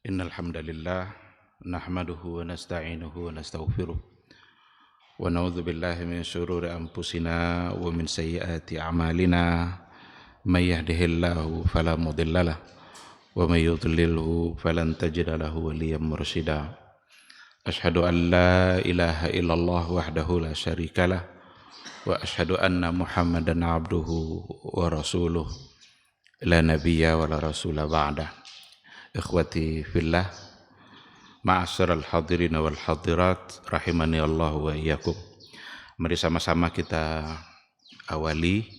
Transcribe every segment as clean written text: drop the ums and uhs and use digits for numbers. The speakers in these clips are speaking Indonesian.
Innal hamdalillah nahmaduhu wa nasta'inuhu wa nastaghfiruh wa na'udzu billahi min shururi anfusina wa min sayyiati a'malina may yahdihillahu fala mudhillalah wa may yudlilhu falan tajida lahu waliyyan mursyida. Asyhadu an la ilaha illallah wahdahu la syarikalah wa asyhadu anna Muhammadan abduhu wa rasuluh la nabiyya wa la rasula ba'dah. Ikhwati fillah, ma'asyiral hadirin wal hadirat rahimani Allah wa iyyakum. Mari sama-sama kita awali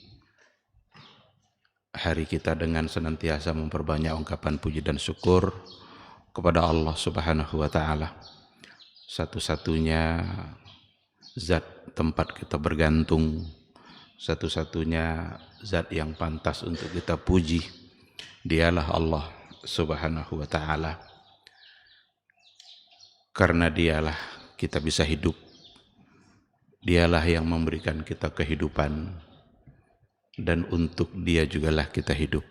hari kita dengan senantiasa memperbanyak ungkapan puji dan syukur kepada Allah Subhanahu wa taala. Satu-satunya zat tempat kita bergantung, satu-satunya zat yang pantas untuk kita puji, dialah Allah Subhanahu wa ta'ala. Karena dialah kita bisa hidup, dialah yang memberikan kita kehidupan, dan untuk dia jugalah kita hidup.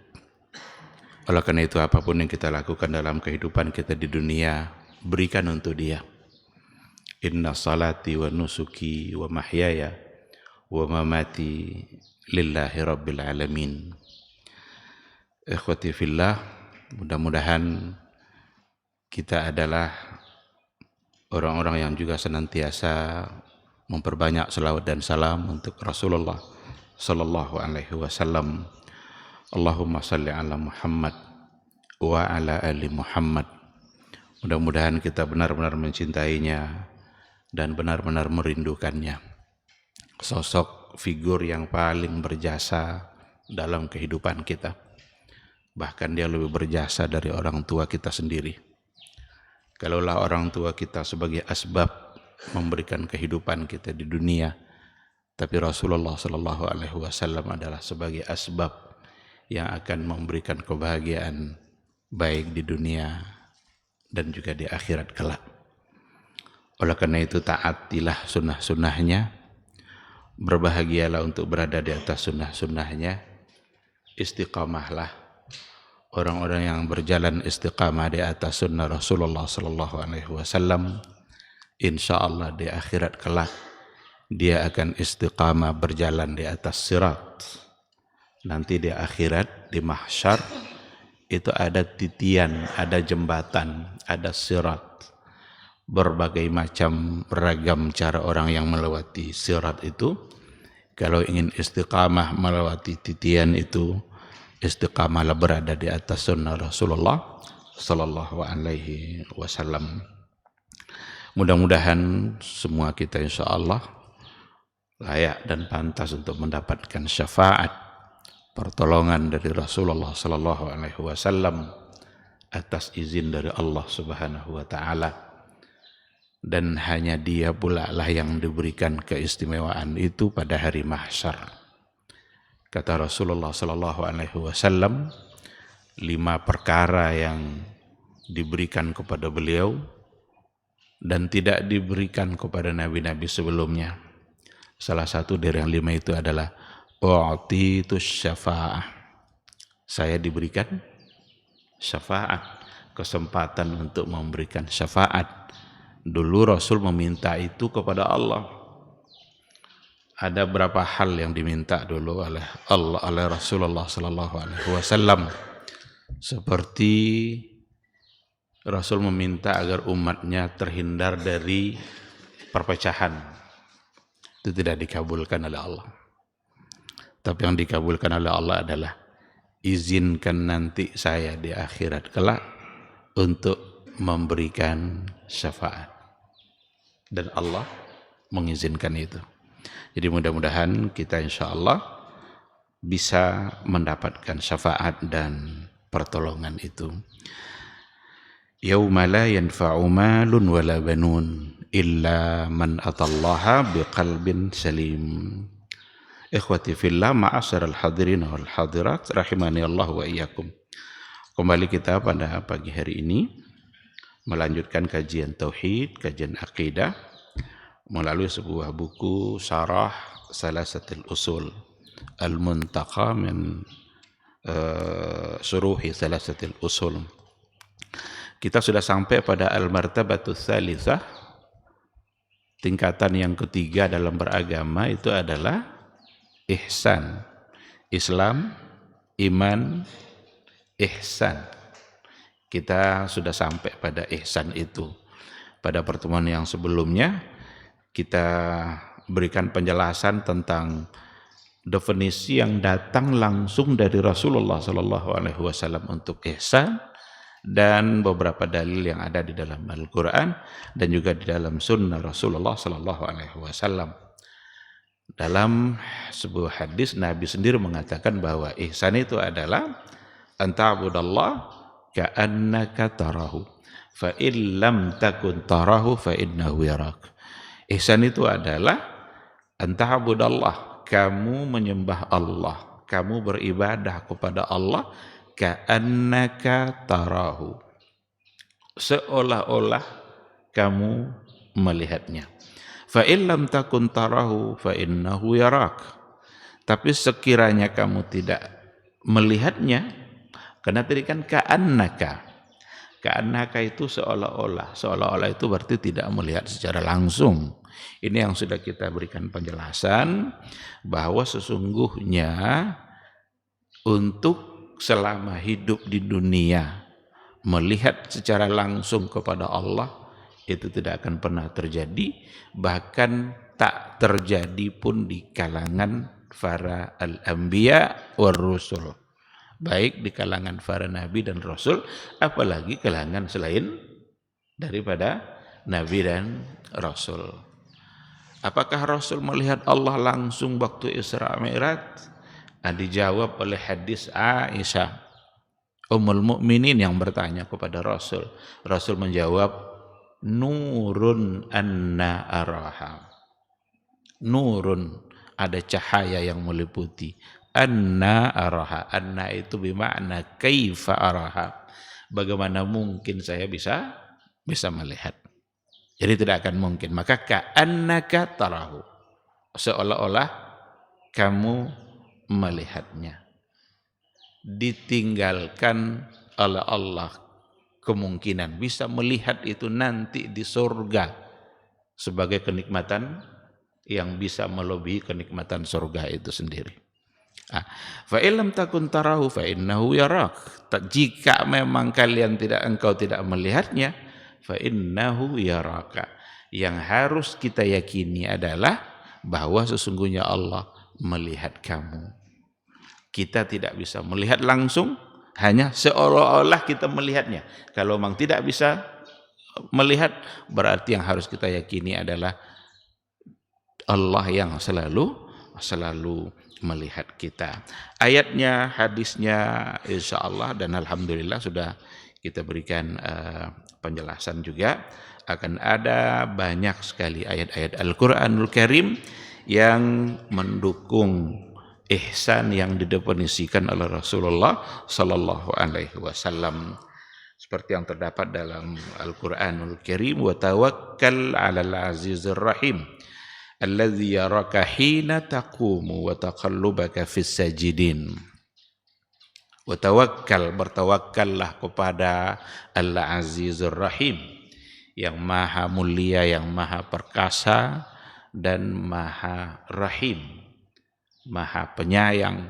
Oleh karena itu apapun yang kita lakukan dalam kehidupan kita di dunia, berikan untuk dia. Inna salati wa nusuki wa mahyaya wa mamati lillahi rabbil alamin. Ikhwati fillah, mudah-mudahan kita adalah orang-orang yang juga senantiasa memperbanyak selawat dan salam untuk Rasulullah sallallahu alaihi wasallam. Allahumma salli ala Muhammad wa ala ali Muhammad. Mudah-mudahan kita benar-benar mencintainya dan benar-benar merindukannya. Sosok figur yang paling berjasa dalam kehidupan kita. Bahkan dia lebih berjasa dari orang tua kita sendiri. Kalaulah orang tua kita sebagai asbab memberikan kehidupan kita di dunia, tapi Rasulullah Sallallahu Alaihi Wasallam adalah sebagai asbab yang akan memberikan kebahagiaan baik di dunia dan juga di akhirat kelak. Oleh karena itu taatilah sunnah-sunnahnya, berbahagialah untuk berada di atas sunnah-sunnahnya, istiqamahlah. Orang-orang yang berjalan istiqamah di atas sunnah Rasulullah Sallallahu Alaihi Wasallam, insya Allah di akhirat kelak dia akan istiqamah berjalan di atas sirat. Nanti di akhirat, di mahsyar, itu ada titian, ada jembatan, ada sirat. Berbagai macam beragam cara orang yang melewati sirat itu. Kalau ingin istiqamah melewati titian itu, istiqamalah berada di atas sunnah Rasulullah Sallallahu Alaihi Wasallam. Mudah-mudahan semua kita insya Allah layak dan pantas untuk mendapatkan syafaat, pertolongan dari Rasulullah Sallallahu Alaihi Wasallam atas izin dari Allah Subhanahu Wa Taala. Dan hanya dia pula lah yang diberikan keistimewaan itu pada hari mahsyar. Kata Rasulullah Sallallahu Alaihi Wasallam, 5 perkara yang diberikan kepada beliau dan tidak diberikan kepada nabi-nabi sebelumnya. Salah satu dari yang 5 itu adalah u'titus syafa'ah. Saya diberikan syafaat, kesempatan untuk memberikan syafaat. Dulu Rasul meminta itu kepada Allah. Ada berapa hal yang diminta dulu oleh Allah, oleh Rasulullah Sallallahu Alaihi Wasallam. Seperti Rasul meminta agar umatnya terhindar dari perpecahan. Itu tidak dikabulkan oleh Allah. Tapi yang dikabulkan oleh Allah adalah izinkan nanti saya di akhirat kelak untuk memberikan syafaat. Dan Allah mengizinkan itu. Jadi mudah-mudahan kita insya Allah bisa mendapatkan syafaat dan pertolongan itu. Yauma la yanfa'u malun wala banun illa man atallaha biqalbin salim. Ikhwati fillah, ma'asyiral hadirin wal hadirat rahimani Allah wa iyyakum. Kembali kita pada pagi hari ini melanjutkan kajian tauhid, kajian akidah melalui sebuah buku Syarah Salasatil Usul Al-Muntaqa min Syuruhi Salasatil Usul Kita sudah sampai pada al-martabatus tsalitsah, tingkatan yang ketiga dalam beragama itu adalah ihsan. Islam, iman, ihsan. Kita sudah sampai pada ihsan itu. Pada pertemuan yang sebelumnya kita berikan penjelasan tentang definisi yang datang langsung dari Rasulullah SAW untuk ihsan, dan beberapa dalil yang ada di dalam Al-Quran dan juga di dalam sunnah Rasulullah SAW. Dalam sebuah hadis Nabi sendiri mengatakan bahwa ihsan itu adalah anta'budallah ka'annaka tarahu fa in lam takun tarahu fa innahu yarak. Ihsan itu adalah anta'budallah, kamu menyembah Allah, kamu beribadah kepada Allah, ka'annaka tarahu, seolah-olah kamu melihatnya. Fa in lam takun tarahu fa innahu yarak. Tapi sekiranya kamu tidak melihatnya, karena tadi kan ka'annaka. Ka'annaka itu seolah-olah. Seolah-olah itu berarti tidak melihat secara langsung. Ini yang sudah kita berikan penjelasan bahwa sesungguhnya untuk selama hidup di dunia melihat secara langsung kepada Allah itu tidak akan pernah terjadi, bahkan tak terjadi pun di kalangan para al-anbiya war rusul, baik di kalangan para nabi dan rasul, apalagi kalangan selain daripada nabi dan rasul. Apakah Rasul melihat Allah langsung waktu Isra Mi'raj? Dijawab oleh hadis Aisyah Ummul Mukminin yang bertanya kepada Rasul. Rasul menjawab, nurun anna araha. Nurun, ada cahaya yang meliputi. Anna araha. Anna itu bermakna kaifa araha. Bagaimana mungkin saya bisa melihat. Jadi tidak akan mungkin. Maka ka'annaka tarahu, seolah-olah kamu melihatnya. Ditinggalkan oleh Allah kemungkinan bisa melihat itu nanti di surga sebagai kenikmatan yang bisa melebihi kenikmatan surga itu sendiri. Fa illam takun tarahu fa innahu yarak. Jika memang engkau tidak melihatnya, fa innahu yaraka. Yang harus kita yakini adalah bahwa sesungguhnya Allah melihat kamu. Kita tidak bisa melihat langsung, hanya seolah-olah kita melihatnya. Kalau memang tidak bisa melihat, berarti yang harus kita yakini adalah Allah yang selalu melihat kita. Ayatnya, hadisnya insyaallah dan alhamdulillah sudah kita berikan penjelasan juga. Akan ada banyak sekali ayat-ayat Al-Quranul Karim yang mendukung ihsan yang didefinisikan oleh Rasulullah sallallahu alaihi wasallam, seperti yang terdapat dalam Al-Qur'anul Karim, wa tawakkal 'alal 'azizir rahim alladzi yaraka hina taqumu wa taqallubaka fis sajidin. Wa tawakkal, bertawakkallah kepada Al-'Azizur Rahim, yang maha mulia, yang maha perkasa dan maha rahim, maha penyayang.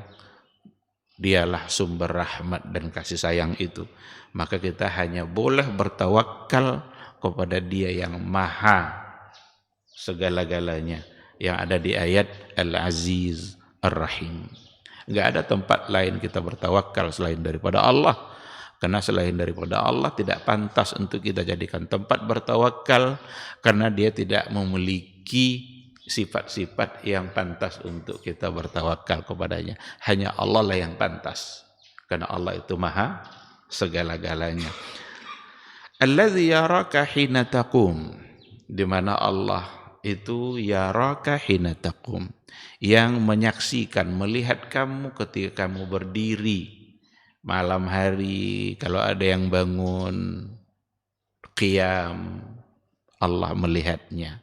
Dialah sumber rahmat dan kasih sayang itu. Maka kita hanya boleh bertawakal kepada Dia yang maha segala-galanya, yang ada di ayat Al-Aziz Ar-Rahim. Enggak ada tempat lain kita bertawakal selain daripada Allah. Karena selain daripada Allah tidak pantas untuk kita jadikan tempat bertawakal, karena Dia tidak memiliki sifat-sifat yang pantas untuk kita bertawakal kepadanya. Hanya Allah lah yang pantas, karena Allah itu maha segala-galanya. Alladzi yaraka hina taqum, di mana Allah itu yaraka hina taqum, yang menyaksikan, melihat kamu ketika kamu berdiri malam hari. Kalau ada yang bangun qiyam, Allah melihatnya.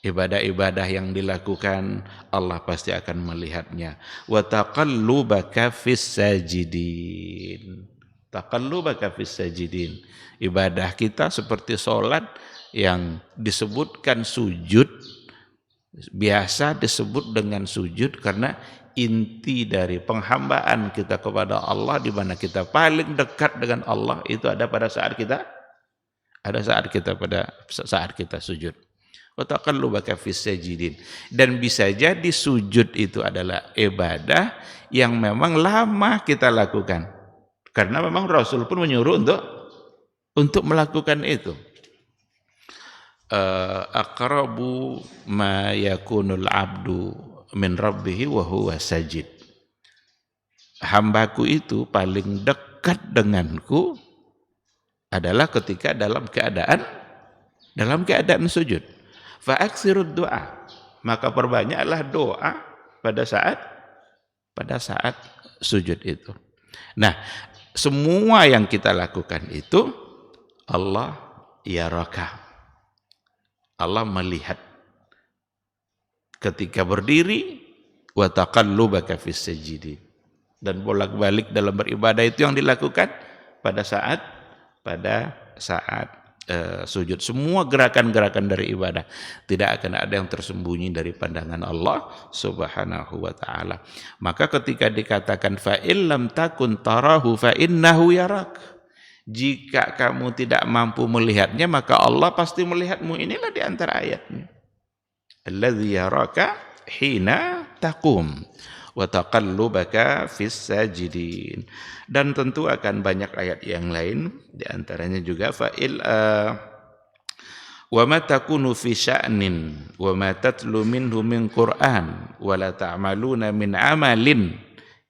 Ibadah-ibadah yang dilakukan, Allah pasti akan melihatnya. Wa taqallubaka fis sajidin, Taqallubaka fis sajidin. Ibadah kita seperti sholat yang disebutkan sujud, biasa disebut dengan sujud karena inti dari penghambaan kita kepada Allah, di mana kita paling dekat dengan Allah itu ada pada saat kita sujud. Wa taqallubaka fis sajidin. Dan bisa jadi sujud itu adalah ibadah yang memang lama kita lakukan. Karena memang Rasul pun menyuruh untuk melakukan itu. Aqrabu ma yakunul abdu min rabbih wa huwa sajid. Hambaku itu paling dekat denganku adalah ketika dalam keadaan sujud. Fa aksirud doa, maka perbanyaklah doa pada saat sujud itu. Nah, semua yang kita lakukan itu Allah yaraka. Allah melihat ketika berdiri, wa taqallubaka fis sajidin, dan bolak-balik dalam beribadah itu yang dilakukan pada saat sujud. Semua gerakan-gerakan dari ibadah tidak akan ada yang tersembunyi dari pandangan Allah Subhanahu wa taala. Maka ketika dikatakan fa illam takun tarahu fa innahu yarak, jika kamu tidak mampu melihatnya maka Allah pasti melihatmu. Inilah di antara ayatnya. Alladzi yaraka hina taqum wa taqallubaka fis sajidin. Dan tentu akan banyak ayat yang lain, di antaranya juga fa'il wa ma takunu fi sya'nin wa ma tatlu minhu min Qur'an wa la ta'maluna min amalin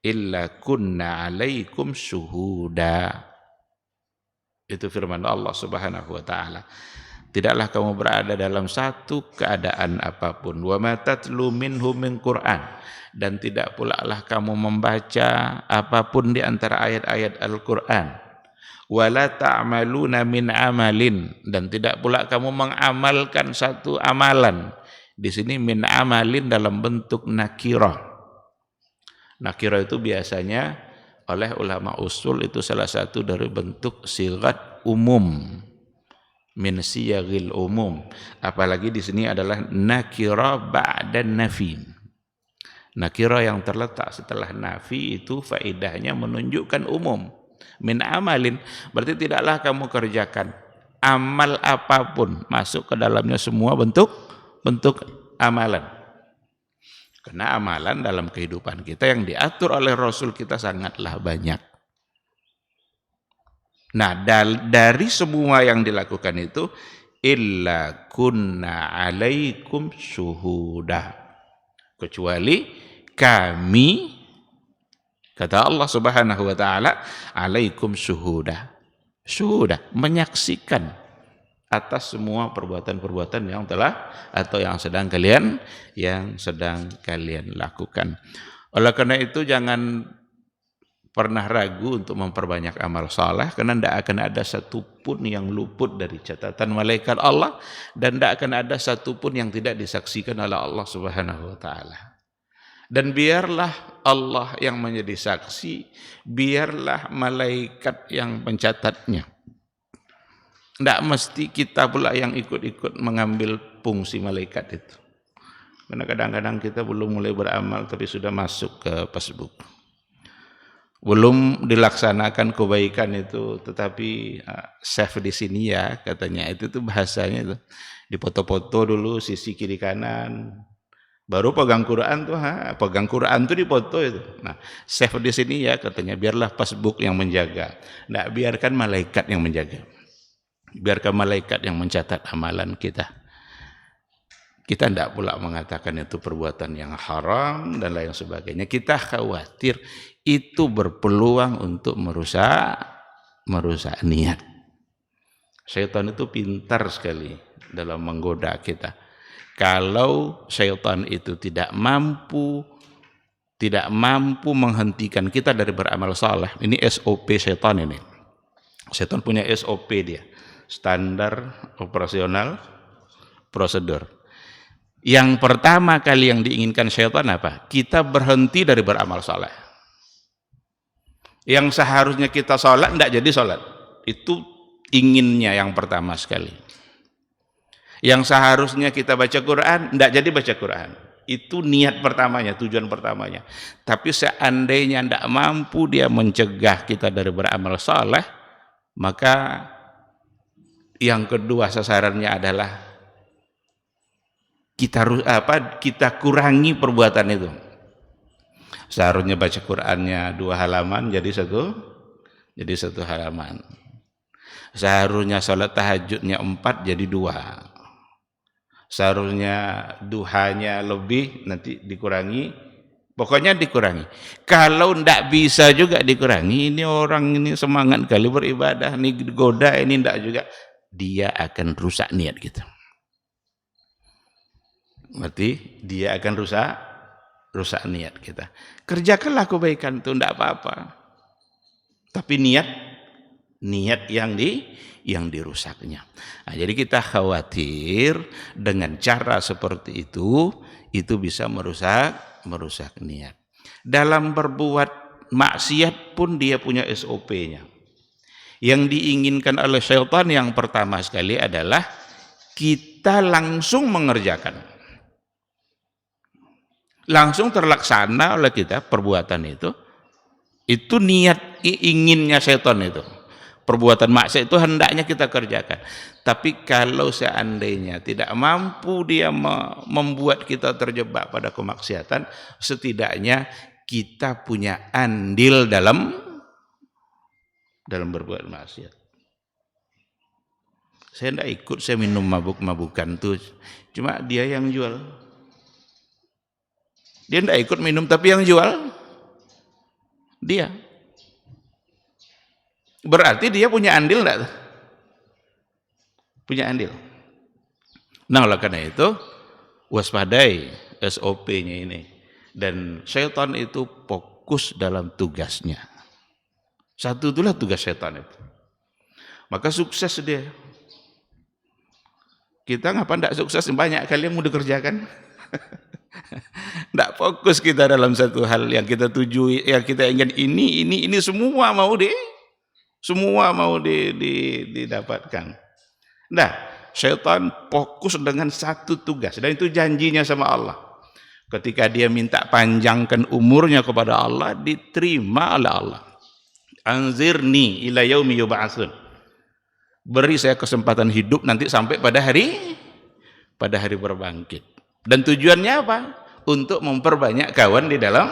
illa kunna 'alaikum syuhuda. Itu firman Allah Subhanahu wa taala. Tidaklah kamu berada dalam satu keadaan apapun, wa ma tatlu minhu min Qur'an, dan tidak pula lah kamu membaca apapun di antara ayat-ayat Al-Qur'an, wala ta'maluna min amalin, dan tidak pula kamu mengamalkan satu amalan. Di sini min amalin dalam bentuk nakirah. Nakirah itu biasanya oleh ulama usul itu salah satu dari bentuk sigat umum, min siyagil umum. Apalagi di sini adalah nakirah ba'da nafi. Nakirah yang terletak setelah nafi itu faedahnya menunjukkan umum. Min amalin berarti tidaklah kamu kerjakan amal apapun, masuk ke dalamnya semua bentuk amalan. Karena amalan dalam kehidupan kita yang diatur oleh Rasul kita sangatlah banyak. Nah, dari semua yang dilakukan itu illa kunna 'alaikum syuhuda, kecuali kami, kata Allah Subhanahu wa taala, 'alaikum syuhuda. Syuhuda, menyaksikan atas semua perbuatan-perbuatan yang telah atau yang sedang kalian lakukan. Oleh karena itu jangan pernah ragu untuk memperbanyak amal saleh, karena tidak akan ada satupun yang luput dari catatan malaikat Allah, dan tidak akan ada satupun yang tidak disaksikan oleh Allah Subhanahu wa taala. Dan biarlah Allah yang menjadi saksi, biarlah malaikat yang mencatatnya. Tidak mesti kita pula yang ikut-ikut mengambil fungsi malaikat itu. Karena kadang-kadang kita belum mulai beramal tapi sudah masuk ke Facebook. Belum dilaksanakan kebaikan itu, tetapi save di sini ya katanya. Itu tuh bahasanya itu. Dipoto-foto dulu sisi kiri kanan. Baru pegang Quran tuh, dipoto itu. Nah, save di sini ya katanya, biarlah Facebook yang menjaga. Nah, biarkan malaikat yang menjaga. Biarkan malaikat yang mencatat amalan kita. Kita tidak pula mengatakan itu perbuatan yang haram dan lain sebagainya. Kita khawatir itu berpeluang untuk merusak niat. Syaitan itu pintar sekali dalam menggoda kita. Kalau syaitan itu tidak mampu menghentikan kita dari beramal saleh, ini SOP syaitan ini. Syaitan punya SOP dia. Standar operasional prosedur. Yang pertama kali yang diinginkan syaitan apa? Kita berhenti dari beramal saleh. Yang seharusnya kita sholat tidak jadi sholat. Itu inginnya yang pertama sekali. Yang seharusnya kita baca Quran tidak jadi baca Quran. Itu niat pertamanya, tujuan pertamanya. Tapi seandainya tidak mampu dia mencegah kita dari beramal saleh, maka yang kedua sasarannya adalah kita kurangi perbuatan itu. Seharusnya baca Qur'annya 2 halaman jadi satu halaman. Seharusnya salat tahajudnya 4 jadi 2. Seharusnya duhanya lebih nanti dikurangi. Pokoknya dikurangi. Kalau ndak bisa juga dikurangi, ini orang ini semangat kali beribadah, ini goda, ini ndak juga, dia akan rusak niat kita. Berarti dia akan rusak niat kita. Kerjakanlah kebaikan itu ndak apa-apa. Tapi niat yang dirusaknya. Nah, jadi kita khawatir dengan cara seperti itu bisa merusak niat. Dalam berbuat maksiat pun dia punya SOP-nya. Yang diinginkan oleh syaitan yang pertama sekali adalah kita langsung mengerjakan. Langsung terlaksana oleh kita perbuatan itu. Itu niat inginnya syaitan itu. Perbuatan maksiat itu hendaknya kita kerjakan. Tapi kalau seandainya tidak mampu dia membuat kita terjebak pada kemaksiatan, setidaknya kita punya andil dalam berbuat maksiat. Saya tidak ikut, saya minum mabuk-mabukan tuh. Cuma dia yang jual. Dia tidak ikut minum, tapi yang jual dia. Berarti dia punya andil enggak? Punya andil. Nah, oleh karena itu waspadai SOP-nya ini. Dan syaitan itu fokus dalam tugasnya. Satu itulah tugas syaitan itu. Maka sukses dia. Kita ngapa enggak sukses? Banyak kali yang mau dikerjakan. Enggak fokus kita dalam satu hal yang kita tuju, yang kita ingin ini semua mau didapatkan. Nah, syaitan fokus dengan satu tugas dan itu janjinya sama Allah. Ketika dia minta panjangkan umurnya kepada Allah, diterima oleh Allah. Anzirni ila yaumi yub'atsun. Beri saya kesempatan hidup nanti sampai pada hari berbangkit. Dan tujuannya apa? Untuk memperbanyak kawan di dalam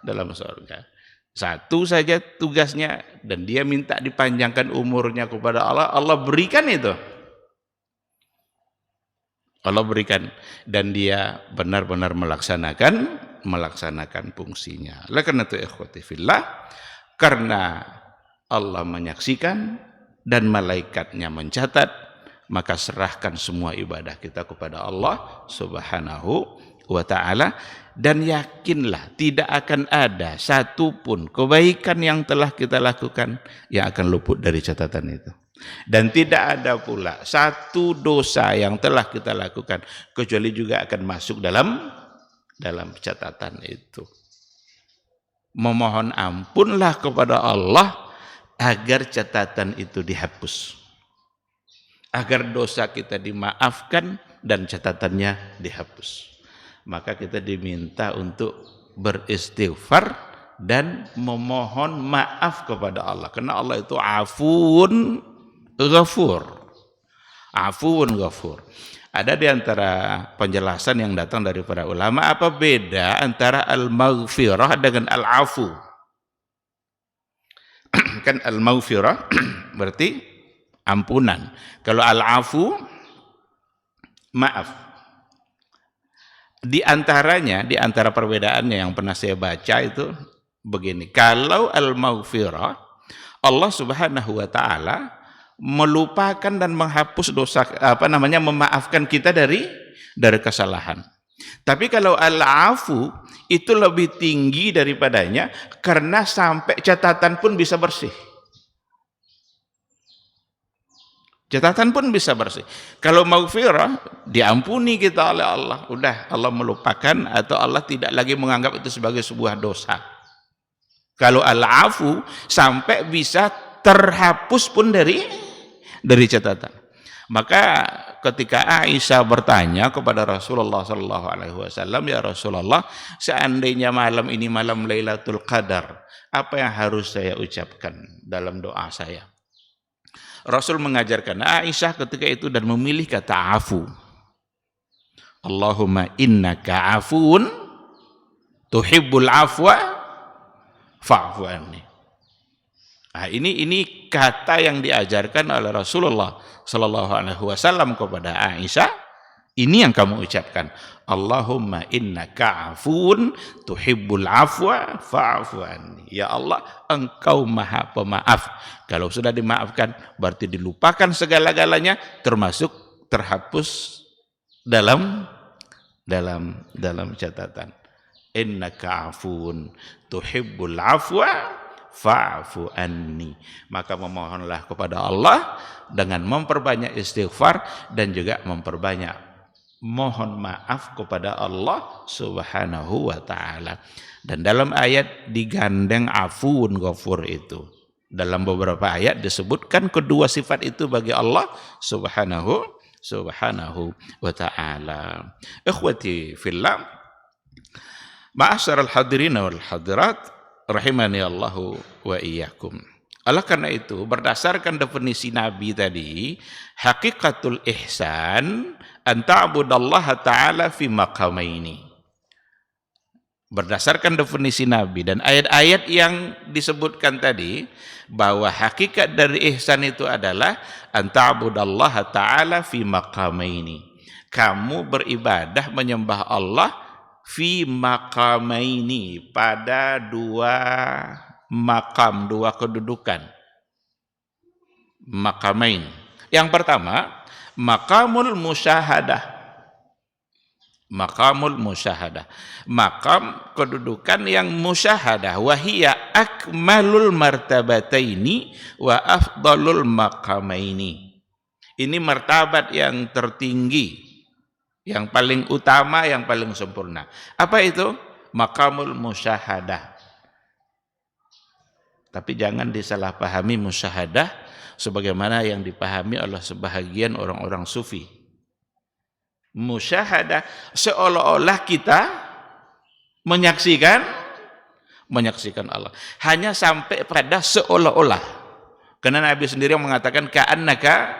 surga. Satu saja tugasnya, dan dia minta dipanjangkan umurnya kepada Allah, Allah berikan itu. Allah berikan, dan dia benar-benar melaksanakan fungsinya. Oleh karena itu ikhwati fillah, karena Allah menyaksikan dan malaikatnya mencatat, maka serahkan semua ibadah kita kepada Allah Subhanahu wa ta'ala, dan yakinlah tidak akan ada satupun kebaikan yang telah kita lakukan yang akan luput dari catatan itu, dan tidak ada pula satu dosa yang telah kita lakukan kecuali juga akan masuk dalam catatan itu. Memohon ampunlah kepada Allah agar catatan itu dihapus, agar dosa kita dimaafkan dan catatannya dihapus. Maka kita diminta untuk beristighfar dan memohon maaf kepada Allah. Karena Allah itu afuun ghafur. Afuun ghafur. Ada di antara penjelasan yang datang dari para ulama, apa beda antara al-maghfirah dengan al-afu? Kan al-maghfirah berarti ampunan. Kalau al-afu maaf. Di antara perbedaannya yang pernah saya baca itu begini. Kalau al-maghfirah, Allah Subhanahu wa taala melupakan dan menghapus dosa, memaafkan kita dari kesalahan. Tapi kalau al-afu itu lebih tinggi daripadanya, karena sampai catatan pun bisa bersih. Catatan pun bisa bersih. Kalau maghfirah, diampuni kita oleh Allah. Udah, Allah melupakan atau Allah tidak lagi menganggap itu sebagai sebuah dosa. Kalau al-afu sampai bisa terhapus pun dari catatan. Maka ketika Aisyah bertanya kepada Rasulullah sallallahu alaihi wasallam, "Ya Rasulullah, seandainya malam ini malam Lailatul Qadar, apa yang harus saya ucapkan dalam doa saya?" Rasul mengajarkan Aisyah ketika itu dan memilih kata afu. Allahumma innaka afuun tuhibbul afwa fa'fu anni. Nah, ini kata yang diajarkan oleh Rasulullah sallallahu alaihi wasallam kepada Aisyah. Ini yang kamu ucapkan. Allahumma innaka afuun tuhibbul afwa fa'fu anni. Ya Allah, Engkau Maha Pemaaf. Kalau sudah dimaafkan berarti dilupakan segala-galanya, termasuk terhapus dalam catatan. Innaka afuun tuhibbul afwa fa'fu anni. Maka memohonlah kepada Allah dengan memperbanyak istighfar dan juga memperbanyak mohon maaf kepada Allah Subhanahu wa taala. Dan dalam ayat digandeng afuun ghafur itu. Dalam beberapa ayat disebutkan kedua sifat itu bagi Allah Subhanahu wa ta'ala. Ikhwati fillah, ma'asyaral hadirin wal hadirat, rahimani Allahu wa iyyakum. Oleh karena itu, berdasarkan definisi Nabi tadi, hakikatul ihsan an ta'budallaha ta'ala fi maqamaini. Berdasarkan definisi Nabi dan ayat-ayat yang disebutkan tadi, bahwa hakikat dari ihsan itu adalah an ta'budallaha ta'ala fi maqamaini. Kamu beribadah menyembah Allah fi maqamaini, pada dua makam, dua kedudukan. Maqamain. Yang pertama, maqamul musyahadah. Maqamul musyahadah, makam kedudukan yang musyahadah, wahia akmalul martabataini wa afdalul maqamaini. Ini martabat yang tertinggi, yang paling utama, yang paling sempurna. Apa itu? Maqamul musyahadah. Tapi jangan disalahpahami musyahadah sebagaimana yang dipahami oleh sebahagian orang-orang sufi. Musyahadah seolah-olah kita menyaksikan Allah, hanya sampai pada seolah-olah. Karena Nabi sendiri yang mengatakan ka'annaka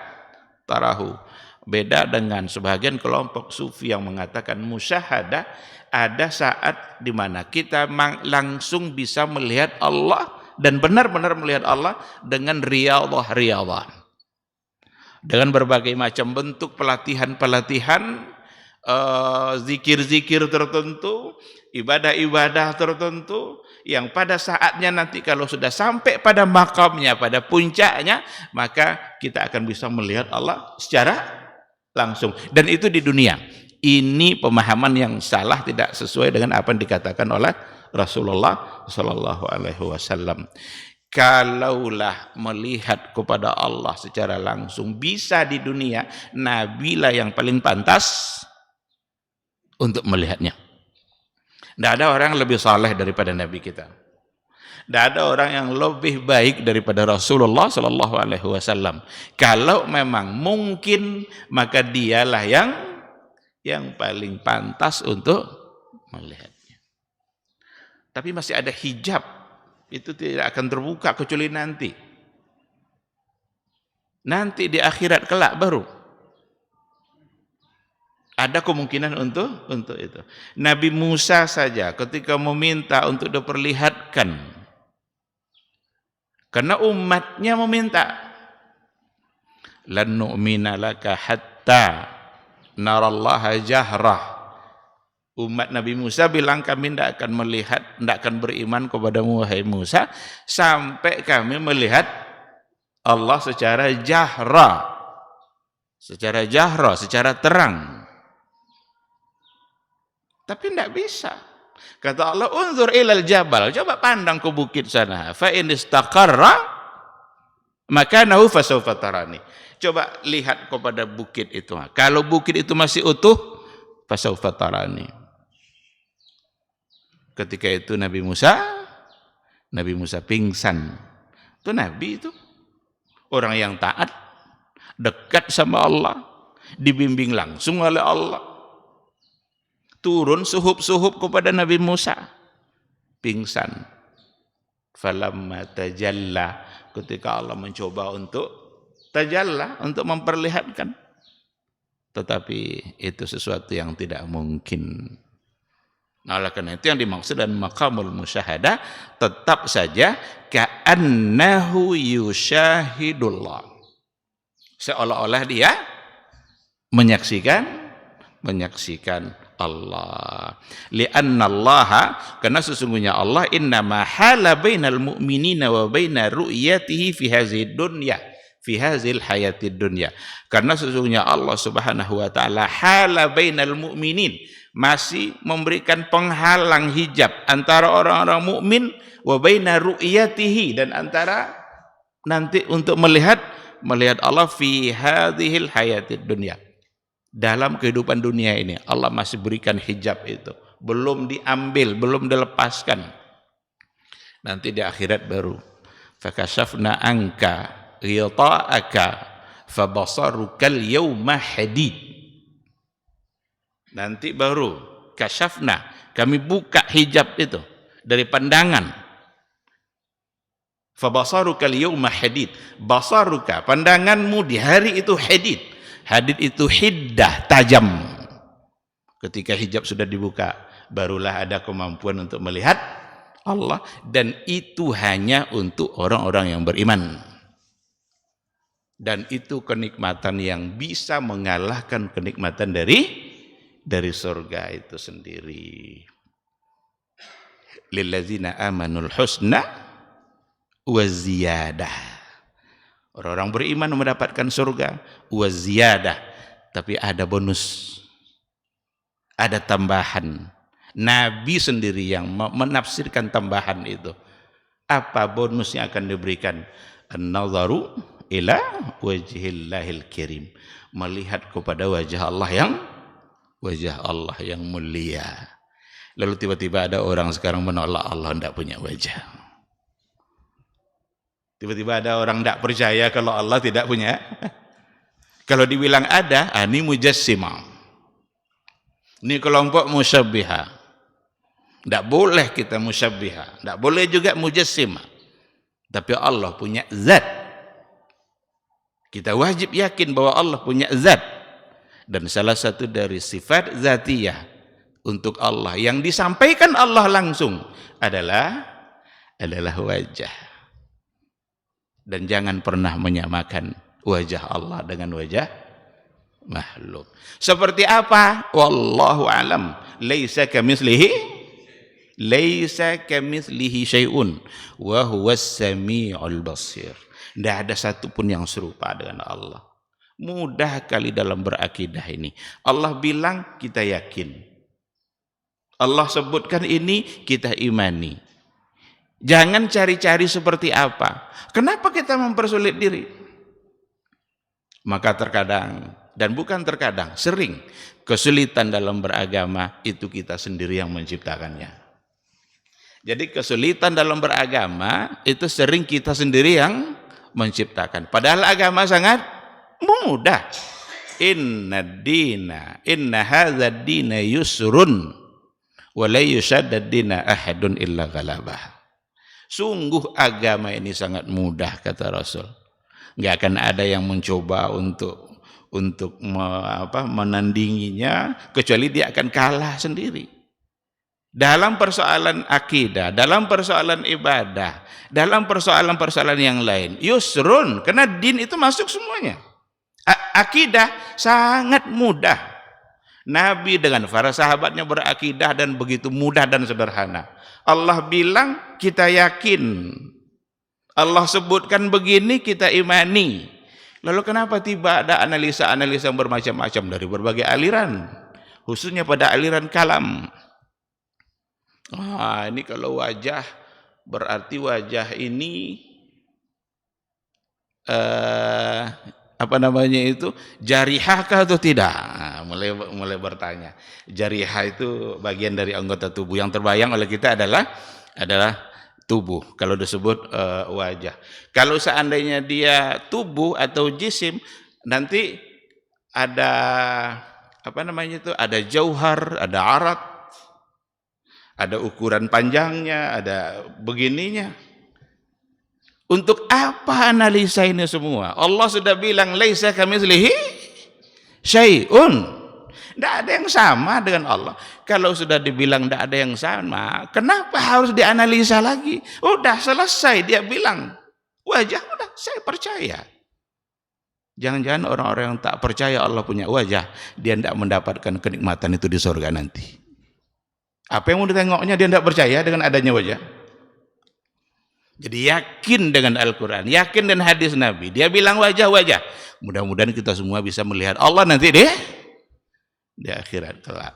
tarahu. Beda dengan sebagian kelompok sufi yang mengatakan musyahadah ada saat di mana kita langsung bisa melihat Allah dan benar-benar melihat Allah dengan riyadhah. Dengan berbagai macam bentuk pelatihan-pelatihan, zikir-zikir tertentu, ibadah-ibadah tertentu, yang pada saatnya nanti kalau sudah sampai pada makamnya, pada puncaknya, maka kita akan bisa melihat Allah secara langsung. Dan itu di dunia. Ini pemahaman yang salah, tidak sesuai dengan apa yang dikatakan oleh Rasulullah Sallallahu Alaihi Wasallam. Kalaulah melihat kepada Allah secara langsung bisa di dunia, Nabilah yang paling pantas untuk melihatnya. Tidak ada orang yang lebih saleh daripada Nabi kita. Tidak ada orang yang lebih baik daripada Rasulullah Sallallahu Alaihi Wasallam. Kalau memang mungkin, maka dialah yang paling pantas untuk melihatnya. Tapi masih ada hijab. Itu tidak akan terbuka kecuali nanti di akhirat kelak baru ada kemungkinan untuk itu. Nabi Musa saja ketika meminta untuk diperlihatkan, karena umatnya meminta, lan nu'mina laka hatta narallaha jahrah. Umat Nabi Musa bilang kami tidak akan melihat, tidak akan beriman kepadamu wahai Musa sampai kami melihat Allah secara jahra, secara terang. Tapi tidak bisa. Kata Allah, unzur ilal jabal, coba pandang ke bukit sana. Fa in istaqarra makanahu fasawfa tarani. Coba lihat kepada bukit itu. Kalau bukit itu masih utuh, fasawfa tarani. Ketika itu Nabi Musa Nabi Musa pingsan. Itu Nabi itu. Orang yang taat, dekat sama Allah, dibimbing langsung oleh Allah. Turun suhub-suhub kepada Nabi Musa. Pingsan. Falamma tajalla, ketika Allah mencoba untuk tajalla, untuk memperlihatkan. Tetapi itu sesuatu yang tidak mungkin. Nah, oleh karena itu yang dimaksud dan maqamul musyahadah tetap saja ka'annahu yusyahidullah. Seolah-olah dia menyaksikan Allah. Li'annallaha, karena sesungguhnya Allah innama hala bainal mu'minina wa baina ru'yatihi fi hazid dunya, fi hazil hayatid dunya. Karena sesungguhnya Allah Subhanahu wa taala hala bainal mu'minin, masih memberikan penghalang hijab antara orang-orang mukmin wa baina ru'yatihi, dan antara nanti untuk melihat Allah fi hadhil hayatid dunya. Dalam kehidupan dunia ini Allah masih berikan hijab itu, belum diambil, belum dilepaskan. Nanti di akhirat baru fakashafna anka ghita'aka fabasarukal yawma hadid. Nanti baru kasyafna, kami buka hijab itu dari pandangan. Fabasarukal yawma hadid, basaruka, pandanganmu di hari itu hadid. Hadid itu hiddah, tajam. Ketika hijab sudah dibuka, barulah ada kemampuan untuk melihat Allah, dan itu hanya untuk orang-orang yang beriman. Dan itu kenikmatan yang bisa mengalahkan kenikmatan dari surga itu sendiri. Lillazina amanul husna wa ziyadah. Orang-orang beriman mendapatkan surga wa ziyadah, tapi ada bonus, ada tambahan. Nabi sendiri yang menafsirkan tambahan itu. Apa bonus yang akan diberikan? An-nadharu ila wajhillahil kirim, melihat kepada wajah Allah yang mulia. Lalu tiba-tiba ada orang sekarang menolak Allah tidak punya wajah. Tiba-tiba ada orang tidak percaya kalau Allah tidak punya. Kalau dibilang ada, ini mujassimah. Ini kelompok musyabbiha. Tidak boleh kita musyabbiha, tidak boleh juga mujassimah. Tapi Allah punya zat. Kita wajib yakin bahwa Allah punya zat. Dan salah satu dari sifat zatiyah untuk Allah yang disampaikan Allah langsung adalah wajah. Dan jangan pernah menyamakan wajah Allah dengan wajah makhluk. Seperti apa? Wallahu alam. Laisa kamitslihi syai'un wa huwas samiul basir. Tidak ada satupun yang serupa dengan Allah. Mudah kali dalam berakidah ini. Allah bilang, kita yakin. Allah sebutkan ini, kita imani. Jangan cari-cari seperti apa. Kenapa kita mempersulit diri? Maka terkadang, dan bukan terkadang, sering kesulitan dalam beragama itu kita sendiri yang menciptakannya. Jadi kesulitan dalam beragama itu sering kita sendiri yang menciptakan. Padahal agama sangat mudah. Inna hadzal dina yusrun wa la yushaddad dina ahadun illa ghalabah. Sungguh agama ini sangat mudah, kata Rasul. Enggak akan ada yang mencoba untuk menandinginya, kecuali dia akan kalah sendiri. Dalam persoalan akidah, dalam persoalan ibadah, dalam persoalan-persoalan yang lain, yusrun, karena din itu masuk semuanya. Akidah sangat mudah. Nabi dengan para sahabatnya berakidah dan begitu mudah dan sederhana. Allah bilang, kita yakin. Allah sebutkan begini, kita imani. Lalu kenapa tiba ada analisa-analisa yang bermacam-macam dari berbagai aliran, khususnya pada aliran kalam. Ini kalau wajah, berarti wajah ini jarihah atau tidak? Mulai bertanya. Jarihah itu bagian dari anggota tubuh yang terbayang oleh kita adalah tubuh kalau disebut wajah. Kalau seandainya dia tubuh atau jisim, nanti ada apa namanya itu, ada jauhar, ada arat, ada ukuran panjangnya, ada begininya. Untuk apa analisa ini semua? Allah sudah bilang laisa kamitslihi syai'un. Tidak ada yang sama dengan Allah. Kalau sudah dibilang tidak ada yang sama, kenapa harus dianalisa lagi? Udah selesai, dia bilang wajah, udah saya percaya. Jangan-jangan orang-orang yang tak percaya Allah punya wajah, dia tidak mendapatkan kenikmatan itu di surga nanti. Apa yang mau ditengoknya, dia tidak percaya dengan adanya wajah. Jadi yakin dengan Al-Quran, yakin dengan hadis Nabi. Dia bilang wajah-wajah. Mudah-mudahan kita semua bisa melihat Allah nanti deh di akhirat kelak.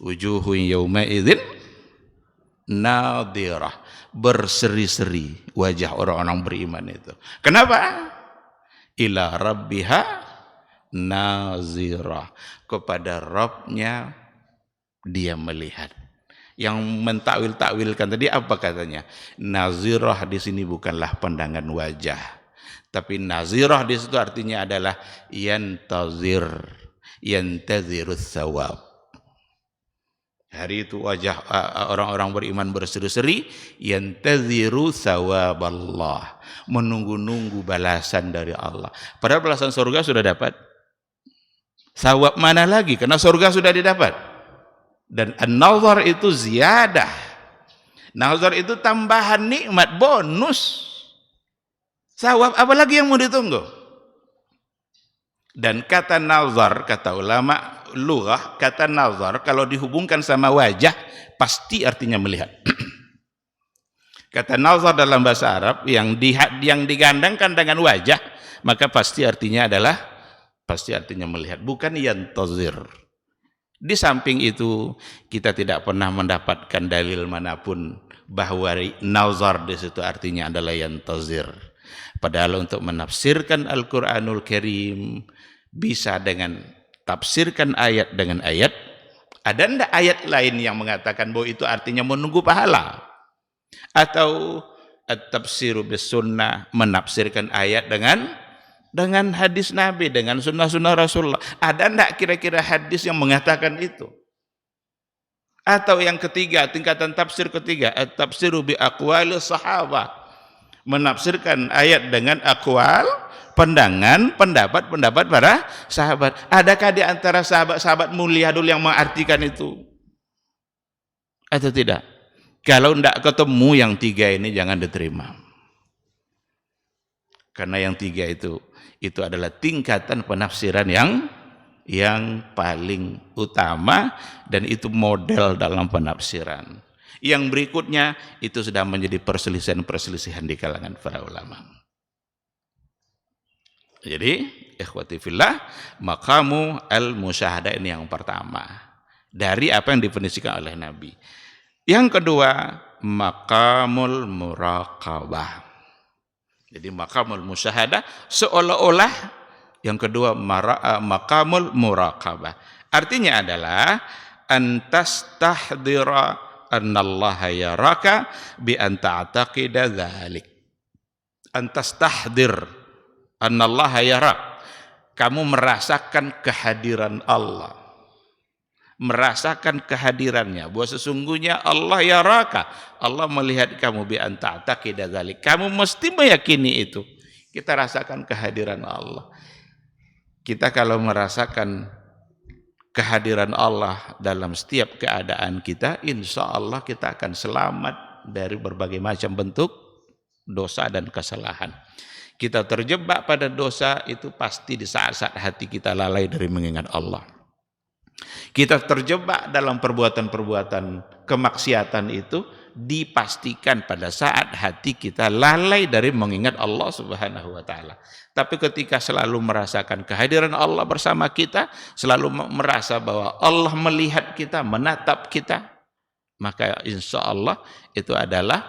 Wujuhun yawma idzin nadhirah, berseri-seri wajah orang-orang beriman itu. Kenapa? Ila rabbiha nazirah, kepada Rabbnya dia melihat. Yang mentakwil-takwilkan tadi apa katanya? Nazirah di sini bukanlah pandangan wajah, tapi nazirah di situ artinya adalah yantazirus thawab. Hari itu wajah orang-orang beriman berseri-seri, yantaziru thawaballah, menunggu-nunggu balasan dari Allah. Padahal balasan surga sudah dapat. Thawab mana lagi? Karena surga sudah didapat. Dan an-nazar itu ziyadah. Nazar itu tambahan nikmat, bonus. Thawab apa lagi yang mau ditunggu? Dan kata nazar, kata ulama lughah, kata nazar kalau dihubungkan sama wajah pasti artinya melihat. Kata nazar dalam bahasa Arab yang digandengkan dengan wajah, maka pasti artinya melihat, bukan yantazir. Di samping itu, kita tidak pernah mendapatkan dalil manapun bahwa nazar di situ artinya adalah yantazir. Padahal untuk menafsirkan Al-Qur'anul Karim bisa dengan tafsirkan ayat dengan ayat. Ada enggak ayat lain yang mengatakan bahwa itu artinya menunggu pahala? Atau at-tafsiru bis sunnah, menafsirkan ayat dengan hadis Nabi, dengan sunnah-sunnah Rasulullah. Ada enggak kira-kira hadis yang mengatakan itu? Atau yang ketiga, tingkatan tafsir ketiga, at-tafsiru bi aqwali sahabah, menafsirkan ayat dengan aqwal, pandangan, pendapat para sahabat. Adakah di antara sahabat-sahabat mulia dulu yang mengartikan itu? Atau tidak? Kalau tidak ketemu yang tiga ini jangan diterima. Karena yang tiga itu adalah tingkatan penafsiran yang paling utama, dan itu model dalam penafsiran. Yang berikutnya itu sudah menjadi perselisihan di kalangan para ulama. Jadi, ikhwati fillah, maqamu al-musyahadah ini yang pertama dari apa yang didefinisikan oleh Nabi. Yang kedua, maqamul muraqabah. Jadi maqamul musyahadah seolah-olah yang kedua maqamul muraqabah. Artinya adalah antas tahdira annallaha yaraka bi an ta'taqida dzalik. Antas tahdir annallaha yarak. Kamu merasakan kehadiran Allah. Merasakan kehadirannya, bahwa sesungguhnya Allah yaraka, Allah melihat kamu, bi an ta'taqida dzalik. Kamu mesti meyakini itu. Kita rasakan kehadiran Allah. Kita kalau merasakan kehadiran Allah dalam setiap keadaan kita, insya Allah kita akan selamat dari berbagai macam bentuk dosa dan kesalahan. Kita terjebak pada dosa itu pasti di saat-saat hati kita lalai dari mengingat Allah. Kita terjebak dalam perbuatan-perbuatan kemaksiatan itu dipastikan pada saat hati kita lalai dari mengingat Allah Subhanahu wa taala. Tapi ketika selalu merasakan kehadiran Allah bersama kita, selalu merasa bahwa Allah melihat kita, menatap kita, maka insya Allah itu adalah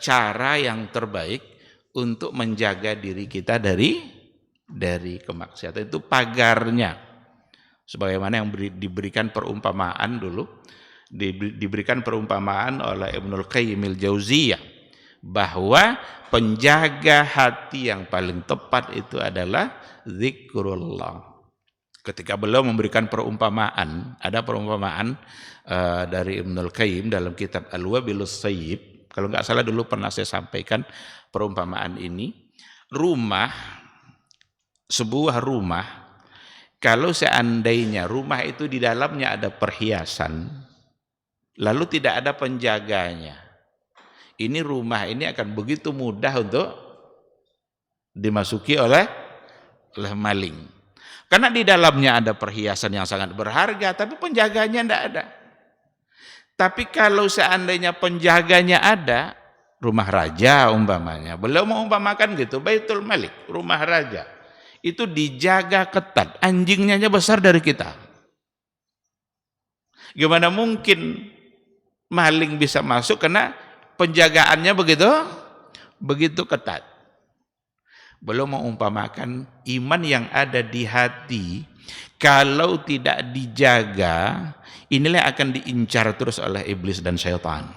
cara yang terbaik untuk menjaga diri kita dari kemaksiatan. Itu pagarnya. Sebagaimana yang diberikan perumpamaan dulu Diberikan perumpamaan oleh Ibnul Qayyim al-Jauziyah bahwa penjaga hati yang paling tepat itu adalah zikrullah. Ketika beliau memberikan perumpamaan, ada perumpamaan dari Ibnul Qayyim dalam kitab Al-Wabilus Sayyib. Kalau nggak salah dulu pernah saya sampaikan perumpamaan ini. Sebuah rumah, kalau seandainya rumah itu di dalamnya ada perhiasan, lalu tidak ada penjaganya, ini rumah ini akan begitu mudah untuk dimasuki oleh maling. Karena di dalamnya ada perhiasan yang sangat berharga, tapi penjaganya tidak ada. Tapi kalau seandainya penjaganya ada, rumah raja umpamanya, beliau mengumpamakan gitu, Baitul Malik, rumah raja, itu dijaga ketat, anjingnya aja besar dari kita. Gimana mungkin maling bisa masuk karena penjagaannya begitu ketat. Belum mengumpamakan iman yang ada di hati, kalau tidak dijaga, inilah akan diincar terus oleh iblis dan syaitan.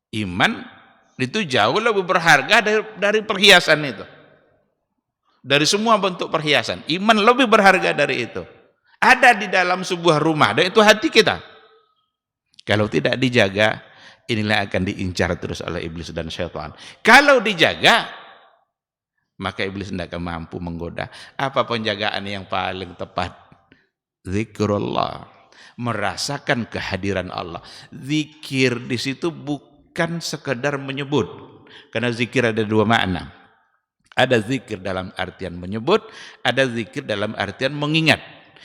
Iman itu jauh lebih berharga dari perhiasan itu. Dari semua bentuk perhiasan, iman lebih berharga dari itu. Ada di dalam sebuah rumah, dan itu hati kita. Kalau tidak dijaga, inilah akan diincar terus oleh iblis dan syaitan. Kalau dijaga, maka iblis tidak akan mampu menggoda. Apa penjagaan yang paling tepat? Zikrullah. Merasakan kehadiran Allah. Zikir di situ bukan sekedar menyebut. Karena zikir ada dua makna. Ada zikir dalam artian menyebut, ada zikir dalam artian mengingat.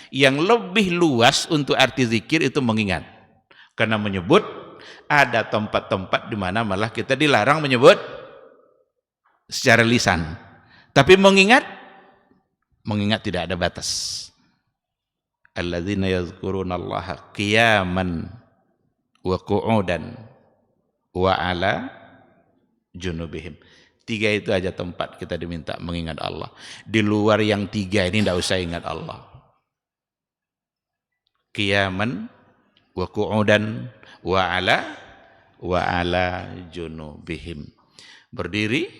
Yang lebih luas untuk arti zikir itu mengingat. Karena menyebut, ada tempat-tempat di mana malah kita dilarang menyebut secara lisan. Tapi mengingat tidak ada batas. Alladzina yadhkurunallaha qiyaman wa qu'udan wa ala junubihim. 3 itu aja tempat kita diminta mengingat Allah. Di luar yang 3 ini tidak usah ingat Allah. Qiyaman wa qu'udan wa ala junubihim. Berdiri,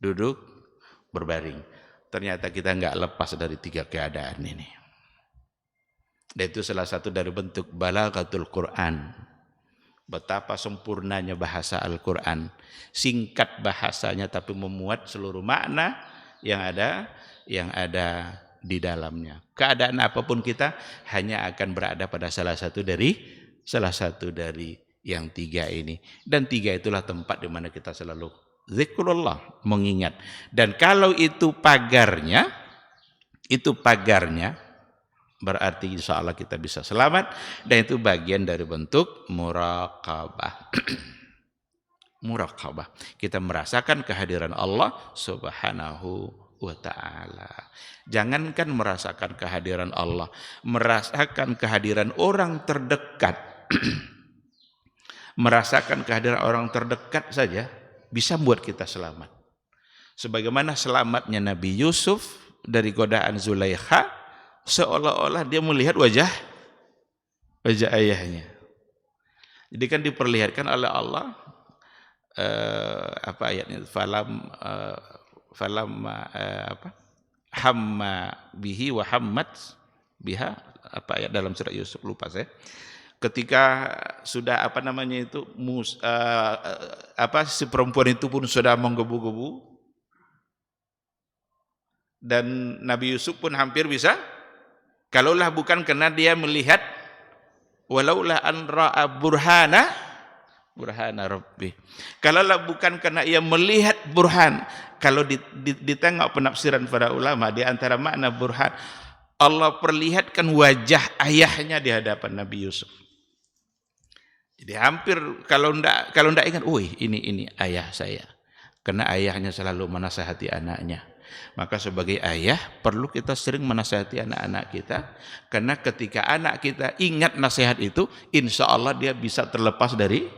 duduk, berbaring. Ternyata kita enggak lepas dari 3 keadaan ini. Dan itu salah satu dari bentuk balaghatul Quran. Betapa sempurnanya bahasa Al-Quran. Singkat bahasanya tapi memuat seluruh makna yang ada di dalamnya. Keadaan apapun kita hanya akan berada pada salah satu dari yang 3 ini. Dan 3 itulah tempat di mana kita selalu zikrullah, mengingat. Dan kalau itu pagarnya, berarti insya Allah kita bisa selamat. Dan itu bagian dari bentuk muraqabah. Muraqabah. Kita merasakan kehadiran Allah subhanahu wa ta'ala. Jangankan merasakan kehadiran Allah, merasakan kehadiran orang terdekat. Merasakan kehadiran orang terdekat saja bisa membuat kita selamat. Sebagaimana selamatnya Nabi Yusuf dari godaan Zulaikha, seolah-olah dia melihat wajah ayahnya. Jadi kan diperlihatkan oleh Allah apa ayatnya? Hamma bihi wa hammat biha, apa ayat dalam surat Yusuf, lupa saya. Ketika sudah si perempuan itu pun sudah menggebu-gebu, dan Nabi Yusuf pun hampir bisa, kalaulah bukan karena dia melihat, walaulah an ra'a burhana rabbi, kalaulah bukan karena ia melihat burhan. Kalau ditengok penafsiran para ulama, di antara makna burhan, Allah perlihatkan wajah ayahnya di hadapan Nabi Yusuf. Jadi hampir kalau ndak ingat, ini ayah saya, karena ayahnya selalu menasihati anaknya. Maka sebagai ayah perlu kita sering menasihati anak-anak kita, karena ketika anak kita ingat nasihat itu, insya Allah dia bisa terlepas dari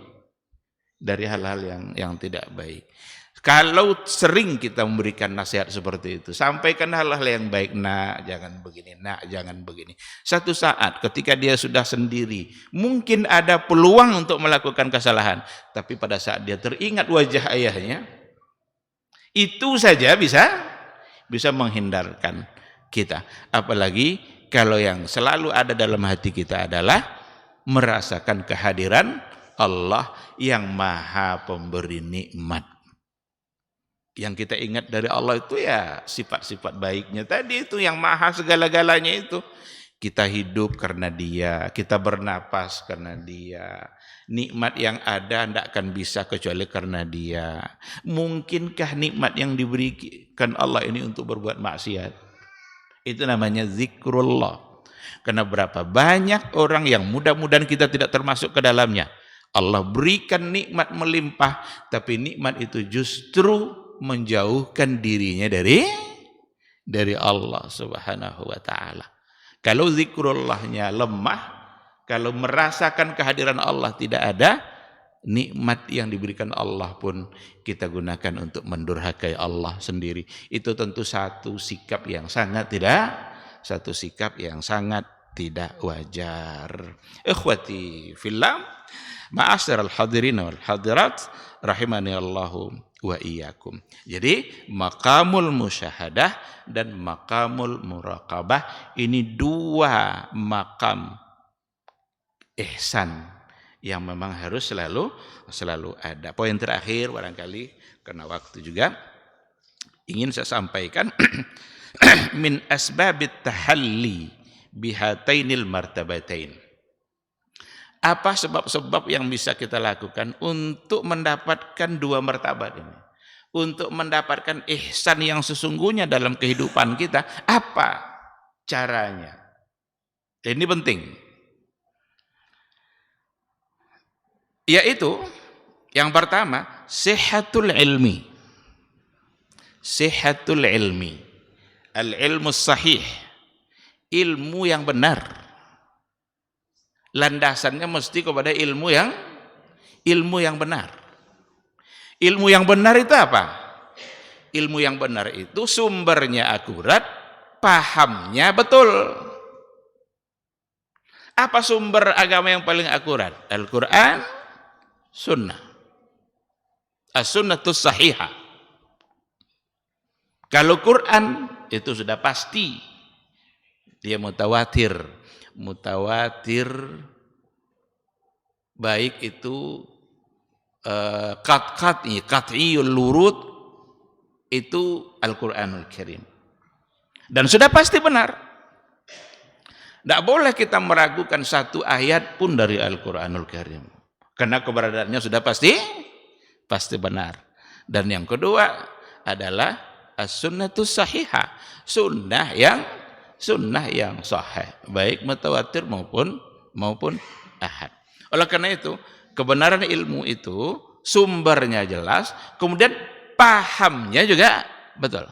hal-hal yang tidak baik. Kalau sering kita memberikan nasihat seperti itu, sampaikan hal-hal yang baik, nak jangan begini, nak jangan begini. Satu saat ketika dia sudah sendiri, mungkin ada peluang untuk melakukan kesalahan, tapi pada saat dia teringat wajah ayahnya, itu saja bisa menghindarkan kita. Apalagi kalau yang selalu ada dalam hati kita adalah merasakan kehadiran Allah yang Maha Pemberi nikmat. Yang kita ingat dari Allah itu ya sifat-sifat baiknya tadi itu, yang maha segala-galanya itu. Kita hidup karena Dia, kita bernapas karena Dia. Nikmat yang ada tidak akan bisa kecuali karena Dia. Mungkinkah nikmat yang diberikan Allah ini untuk berbuat maksiat? Itu namanya zikrullah. Karena berapa banyak orang yang mudah-mudahan kita tidak termasuk ke dalamnya. Allah berikan nikmat melimpah, tapi nikmat itu justru menjauhkan dirinya dari Allah Subhanahu wa taala. Kalau zikrullahnya lemah, kalau merasakan kehadiran Allah tidak ada, nikmat yang diberikan Allah pun kita gunakan untuk mendurhakai Allah sendiri. Itu tentu satu sikap yang sangat tidak wajar. Ikhwati fillah, ma'asyiral hadirin wal hadirat rahimani Allahu wa iyyakum. Jadi maqamul musyahadah dan maqamul muraqabah ini dua maqam ihsan yang memang harus selalu ada. Poin terakhir barangkali karena waktu juga ingin saya sampaikan min asbabit tahalli bihatainil martabatain. Apa sebab-sebab yang bisa kita lakukan untuk mendapatkan dua martabat ini? Untuk mendapatkan ihsan yang sesungguhnya dalam kehidupan kita, apa caranya? Ini penting. Yaitu, yang pertama, sihatul ilmi. Sihatul ilmi. Al-ilmu sahih. Ilmu yang benar. Landasannya mesti kepada ilmu yang benar. Ilmu yang benar itu apa? Ilmu yang benar itu sumbernya akurat, pahamnya betul. Apa sumber agama yang paling akurat? Al-Quran, Sunnah. As-Sunnatus Sahihah. Kalau Quran itu sudah pasti dia mutawatir. Mutawatir baik itu qat'iyul lurud itu Al-Qur'anul Karim. Dan sudah pasti benar. Tidak boleh kita meragukan satu ayat pun dari Al-Qur'anul Karim. Karena keberadaannya sudah pasti benar. Dan yang kedua adalah as-sunnatus sahihah. Sunnah yang sahih, baik mutawatir maupun ahad. Oleh karena itu, kebenaran ilmu itu sumbernya jelas, kemudian pahamnya juga betul.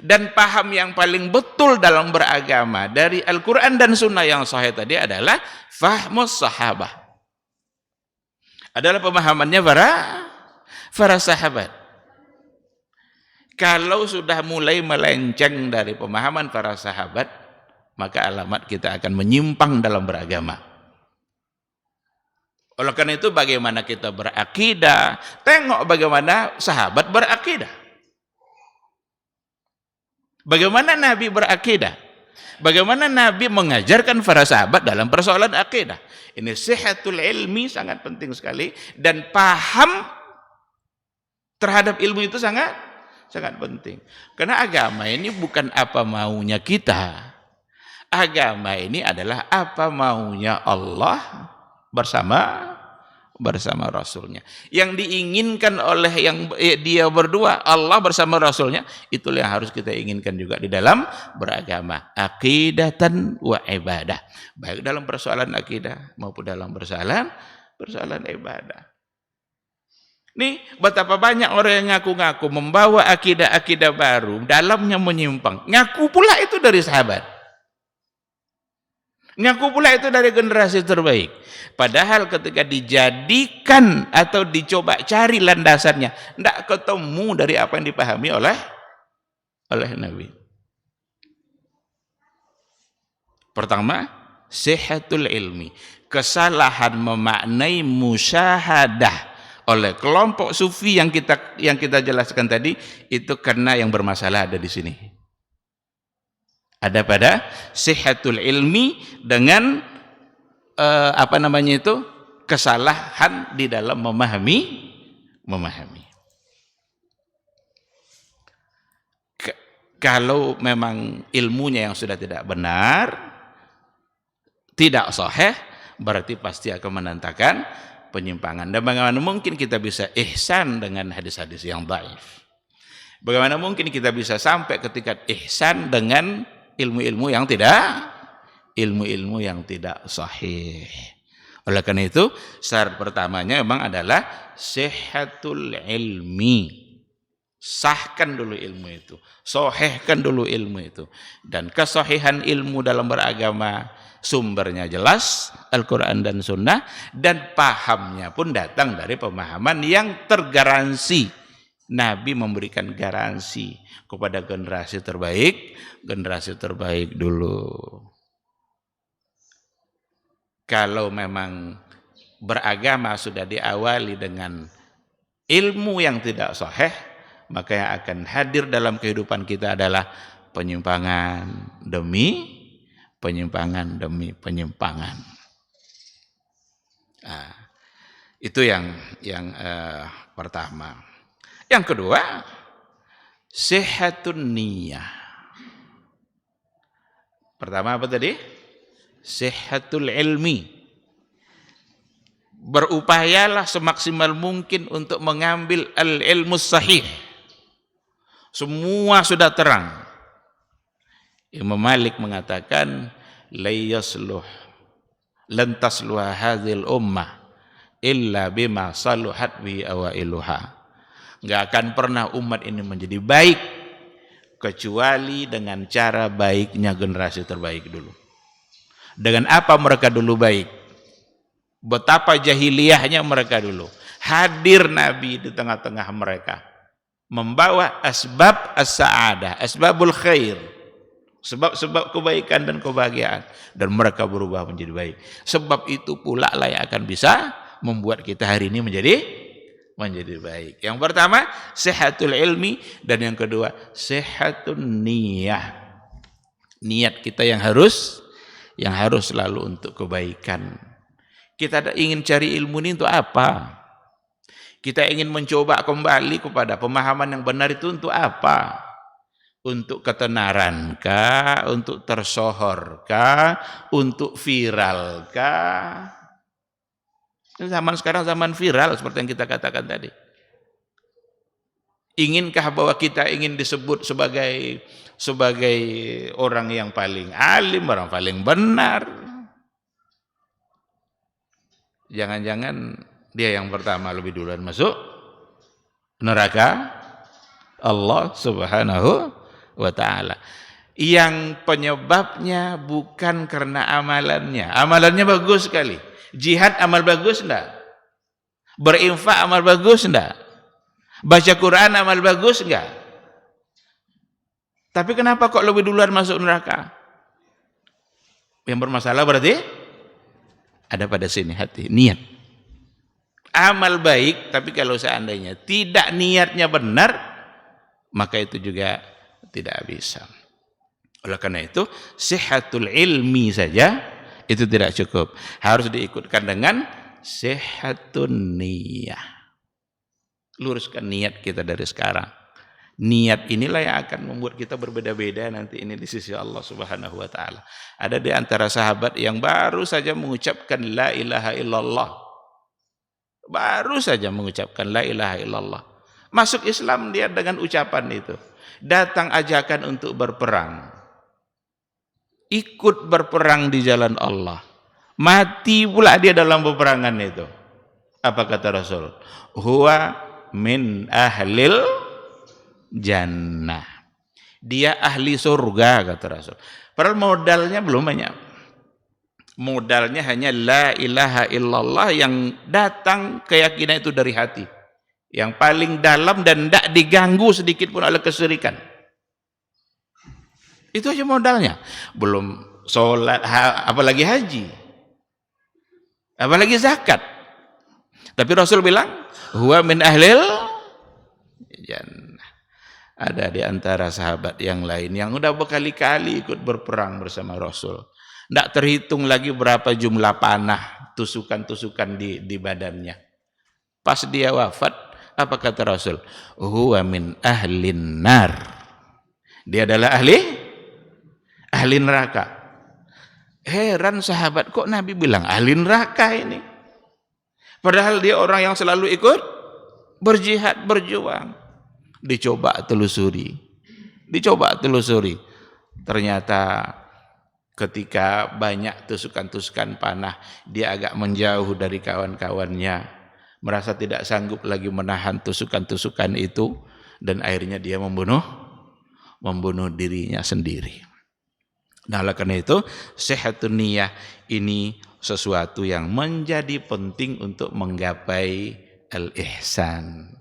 Dan paham yang paling betul dalam beragama dari Al-Quran dan Sunnah yang sahih tadi adalah fahmus sahabah. Adalah pemahamannya para sahabat. Kalau sudah mulai melenceng dari pemahaman para sahabat, maka alamat kita akan menyimpang dalam beragama. Oleh karena itu bagaimana kita berakidah, tengok bagaimana sahabat berakidah. Bagaimana Nabi berakidah. Bagaimana Nabi mengajarkan para sahabat dalam persoalan akidah. Ini sihatul ilmi sangat penting sekali. Dan paham terhadap ilmu itu sangat penting. Karena agama ini bukan apa maunya kita. Agama ini adalah apa maunya Allah bersama Rasulnya. Yang diinginkan oleh dia berdua, Allah bersama Rasulnya, itulah yang harus kita inginkan juga di dalam beragama. Aqidatan wa ibadah. Baik dalam persoalan akidah maupun dalam persoalan ibadah. Nih, betapa banyak orang yang ngaku-ngaku membawa akidah-akidah baru, dalamnya menyimpang. Ngaku pula itu dari sahabat. Ngaku pula itu dari generasi terbaik. Padahal ketika dijadikan atau dicoba cari landasannya, tidak ketemu dari apa yang dipahami oleh Nabi. Pertama, sihatul ilmi. Kesalahan memaknai musyahadah oleh kelompok sufi yang kita jelaskan tadi, itu karena yang bermasalah ada di sini. Ada pada sihatul ilmi dengan kesalahan di dalam memahami. Kalau memang ilmunya yang sudah tidak benar, tidak sahih, berarti pasti akan menandakan penyimpangan. Dan bagaimana mungkin kita bisa ihsan dengan hadis-hadis yang dhaif? Bagaimana mungkin kita bisa sampai ke tingkat ihsan dengan ilmu-ilmu yang tidak sahih? Oleh karena itu, syarat pertamanya memang adalah sihatul ilmi. Sahkan dulu ilmu itu, sahihkan dulu ilmu itu. Dan kesahihan ilmu dalam beragama sumbernya jelas, Al-Quran dan Sunnah, dan pahamnya pun datang dari pemahaman yang tergaransi. Nabi memberikan garansi kepada generasi terbaik dulu. Kalau memang beragama sudah diawali dengan ilmu yang tidak sahih, maka yang akan hadir dalam kehidupan kita adalah penyimpangan demi penyimpangan. Nah, itu yang pertama. Yang kedua, sihatun niyah. Pertama apa tadi? Sihatul ilmi. Berupayalah semaksimal mungkin untuk mengambil al-ilmu sahih. Semua sudah terang. Imam Malik mengatakan, lan tasluha hadhil ummah illa bima saluhat bi awailuha. Enggak akan pernah umat ini menjadi baik kecuali dengan cara baiknya generasi terbaik dulu. Dengan apa mereka dulu baik? Betapa jahiliyahnya mereka dulu. Hadir Nabi di tengah-tengah mereka, membawa asbab as-sa'adah, asbabul khair, sebab-sebab kebaikan dan kebahagiaan, dan mereka berubah menjadi baik. Sebab itu pula lah yang akan bisa membuat kita hari ini menjadi baik. Yang pertama, sihatul ilmi, dan yang kedua, sihatun niyah. Niat kita yang harus selalu untuk kebaikan. Kita ingin cari ilmu ini untuk apa? Kita ingin mencoba kembali kepada pemahaman yang benar itu untuk apa? Untuk ketenarankah? Untuk tersohorkah? Untuk viralkah? Zaman sekarang zaman viral seperti yang kita katakan tadi. Inginkah bahwa kita ingin disebut sebagai orang yang paling alim, orang paling benar? Jangan-jangan dia yang pertama lebih duluan masuk neraka Allah Subhanahu wa ta'ala. Yang penyebabnya bukan karena amalannya. Amalannya bagus sekali. Jihad amal bagus enggak? Berinfak amal bagus enggak? Baca Quran amal bagus enggak? Tapi kenapa kok lebih duluan masuk neraka? Yang bermasalah berarti ada pada sini hati, niat. Amal baik, tapi kalau seandainya tidak niatnya benar, maka itu juga tidak bisa. Oleh karena itu, sihatul ilmi saja itu tidak cukup. Harus diikutkan dengan sihatun niyah. Luruskan niat kita dari sekarang. Niat inilah yang akan membuat kita berbeda-beda nanti ini di sisi Allah Subhanahu wa ta'ala. Ada di antara sahabat yang baru saja mengucapkan la ilaha illallah. Baru saja mengucapkan la ilaha illallah. Masuk Islam dia dengan ucapan itu. Datang ajakan untuk berperang. Ikut berperang di jalan Allah. Mati pula dia dalam peperangan itu. Apa kata Rasul? Huwa min ahlil jannah. Dia ahli surga kata Rasul. Padahal modalnya belum banyak. Modalnya hanya la ilaha illallah yang datang keyakinan itu dari hati. Yang paling dalam dan tidak diganggu sedikit pun oleh kesyirikan. Itu aja modalnya. Belum sholat, apalagi haji. Apalagi zakat. Tapi Rasul bilang, huwa min ahlil jannah. Ada di antara sahabat yang lain yang udah berkali-kali ikut berperang bersama Rasul. Tidak terhitung lagi berapa jumlah panah, tusukan-tusukan di badannya. Pas dia wafat, apa kata Rasul? Huwa min ahlin nar. Dia adalah ahli neraka. Heran sahabat, kok Nabi bilang ahli neraka ini? Padahal dia orang yang selalu ikut berjihad, berjuang. Dicoba telusuri. Ternyata ketika banyak tusukan-tusukan panah, dia agak menjauh dari kawan-kawannya, merasa tidak sanggup lagi menahan tusukan-tusukan itu, dan akhirnya dia membunuh dirinya sendiri. Nah, oleh karena itu, sehatun niyah ini sesuatu yang menjadi penting untuk menggapai al-ihsan.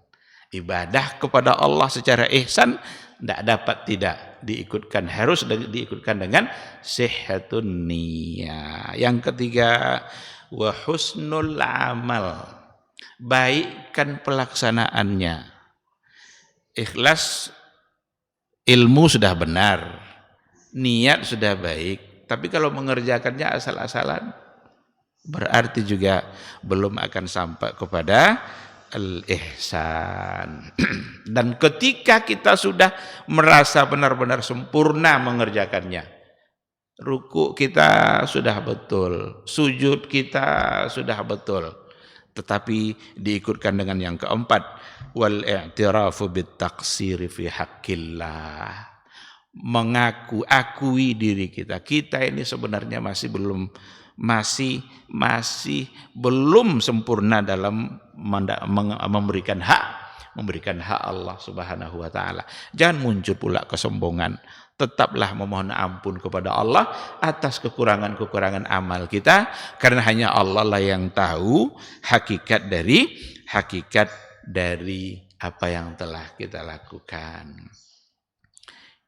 Ibadah kepada Allah secara ihsan tidak dapat tidak diikutkan, harus diikutkan dengan sehatun niyah. Yang ketiga, wa husnul amal. Baikkan pelaksanaannya. Ikhlas, ilmu sudah benar, niat sudah baik, tapi kalau mengerjakannya asal-asalan, berarti juga belum akan sampai kepada al-ihsan. Dan ketika kita sudah merasa benar-benar sempurna mengerjakannya, ruku kita sudah betul, sujud kita sudah betul, tetapi diikutkan dengan yang keempat, wal i'tirafu bit taqsiri fi haqqillah. Akui diri kita ini sebenarnya masih belum sempurna dalam memberikan hak Allah Subhanahu wa taala. Jangan muncul pula kesombongan. Tetaplah memohon ampun kepada Allah atas kekurangan-kekurangan amal kita, karena hanya Allah lah yang tahu hakikat dari apa yang telah kita lakukan.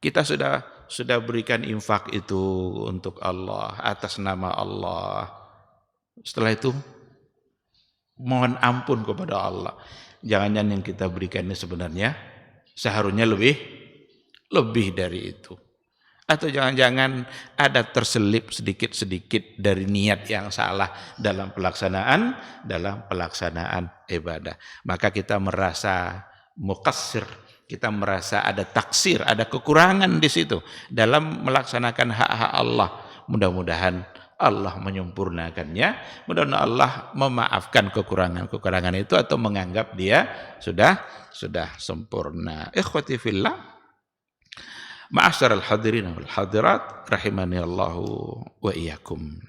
Kita sudah berikan infak itu untuk Allah, atas nama Allah. Setelah itu mohon ampun kepada Allah. Jangan-jangan yang kita berikan ini sebenarnya seharusnya lebih dari itu. Atau jangan-jangan ada terselip sedikit-sedikit dari niat yang salah dalam pelaksanaan ibadah. Maka kita merasa muqassir, kita merasa ada taksir, ada kekurangan di situ dalam melaksanakan hak-hak Allah. Mudah-mudahan Allah menyempurnakannya, mudah-mudahan Allah memaafkan kekurangan-kekurangan itu atau menganggap dia sudah sempurna. Ikhwati fillah, ma'asyiral hadirin wal hadirat rahimani Allahu wa iyyakum.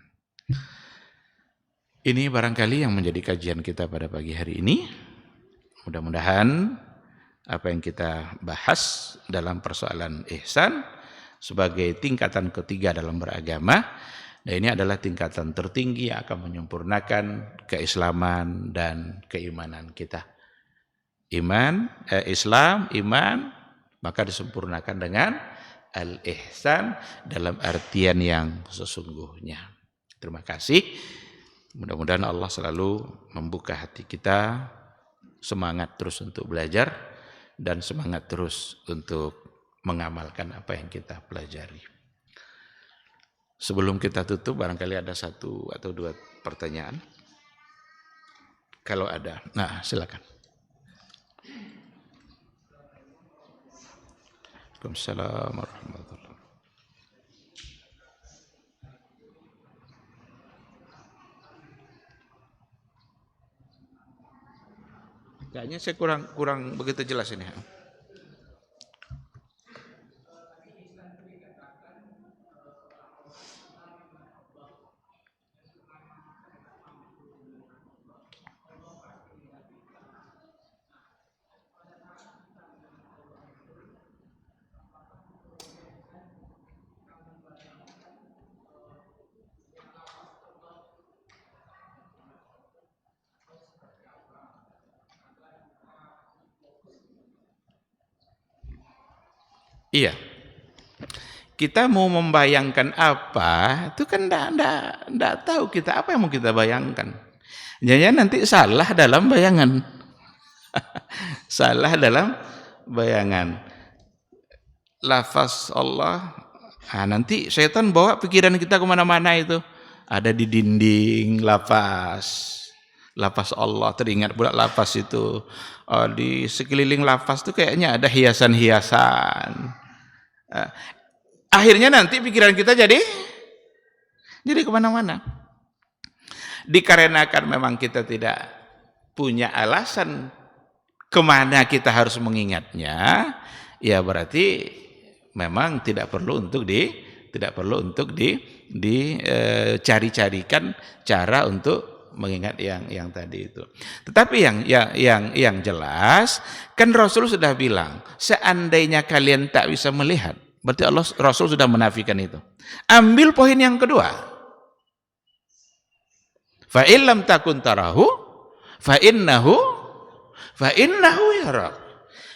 Ini barangkali yang menjadi kajian kita pada pagi hari ini. Mudah-mudahan apa yang kita bahas dalam persoalan ihsan sebagai tingkatan ketiga dalam beragama, nah ini adalah tingkatan tertinggi yang akan menyempurnakan keislaman dan keimanan kita. Islam, iman, maka disempurnakan dengan al-ihsan dalam artian yang sesungguhnya. Terima kasih. Mudah-mudahan Allah selalu membuka hati kita, semangat terus untuk belajar, dan semangat terus untuk mengamalkan apa yang kita pelajari. Sebelum kita tutup, barangkali ada satu atau dua pertanyaan. Kalau ada, nah silakan. Waalaikumsalam warahmatullahi wabarakatuh. Kayaknya saya kurang begitu jelas ini. Iya. Kita mau membayangkan apa, itu kan enggak tahu kita apa yang mau kita bayangkan. Jadi nanti salah dalam bayangan. Salah dalam bayangan. Lafaz Allah, nanti setan bawa pikiran kita kemana-mana itu. Ada di dinding lafaz. Lafaz Allah, teringat pula lafaz itu. Di sekeliling lafaz itu kayaknya ada hiasan-hiasan. Akhirnya nanti pikiran kita jadi kemana-mana. Dikarenakan memang kita tidak punya alasan kemana kita harus mengingatnya, ya berarti memang tidak perlu untuk dicari-carikan cara untuk mengingat yang tadi itu. Tetapi yang jelas kan Rasul sudah bilang, seandainya kalian tak bisa melihat, berarti Rasul sudah menafikan itu. Ambil poin yang kedua. Fa illam takun tarahu fa innahu yarak.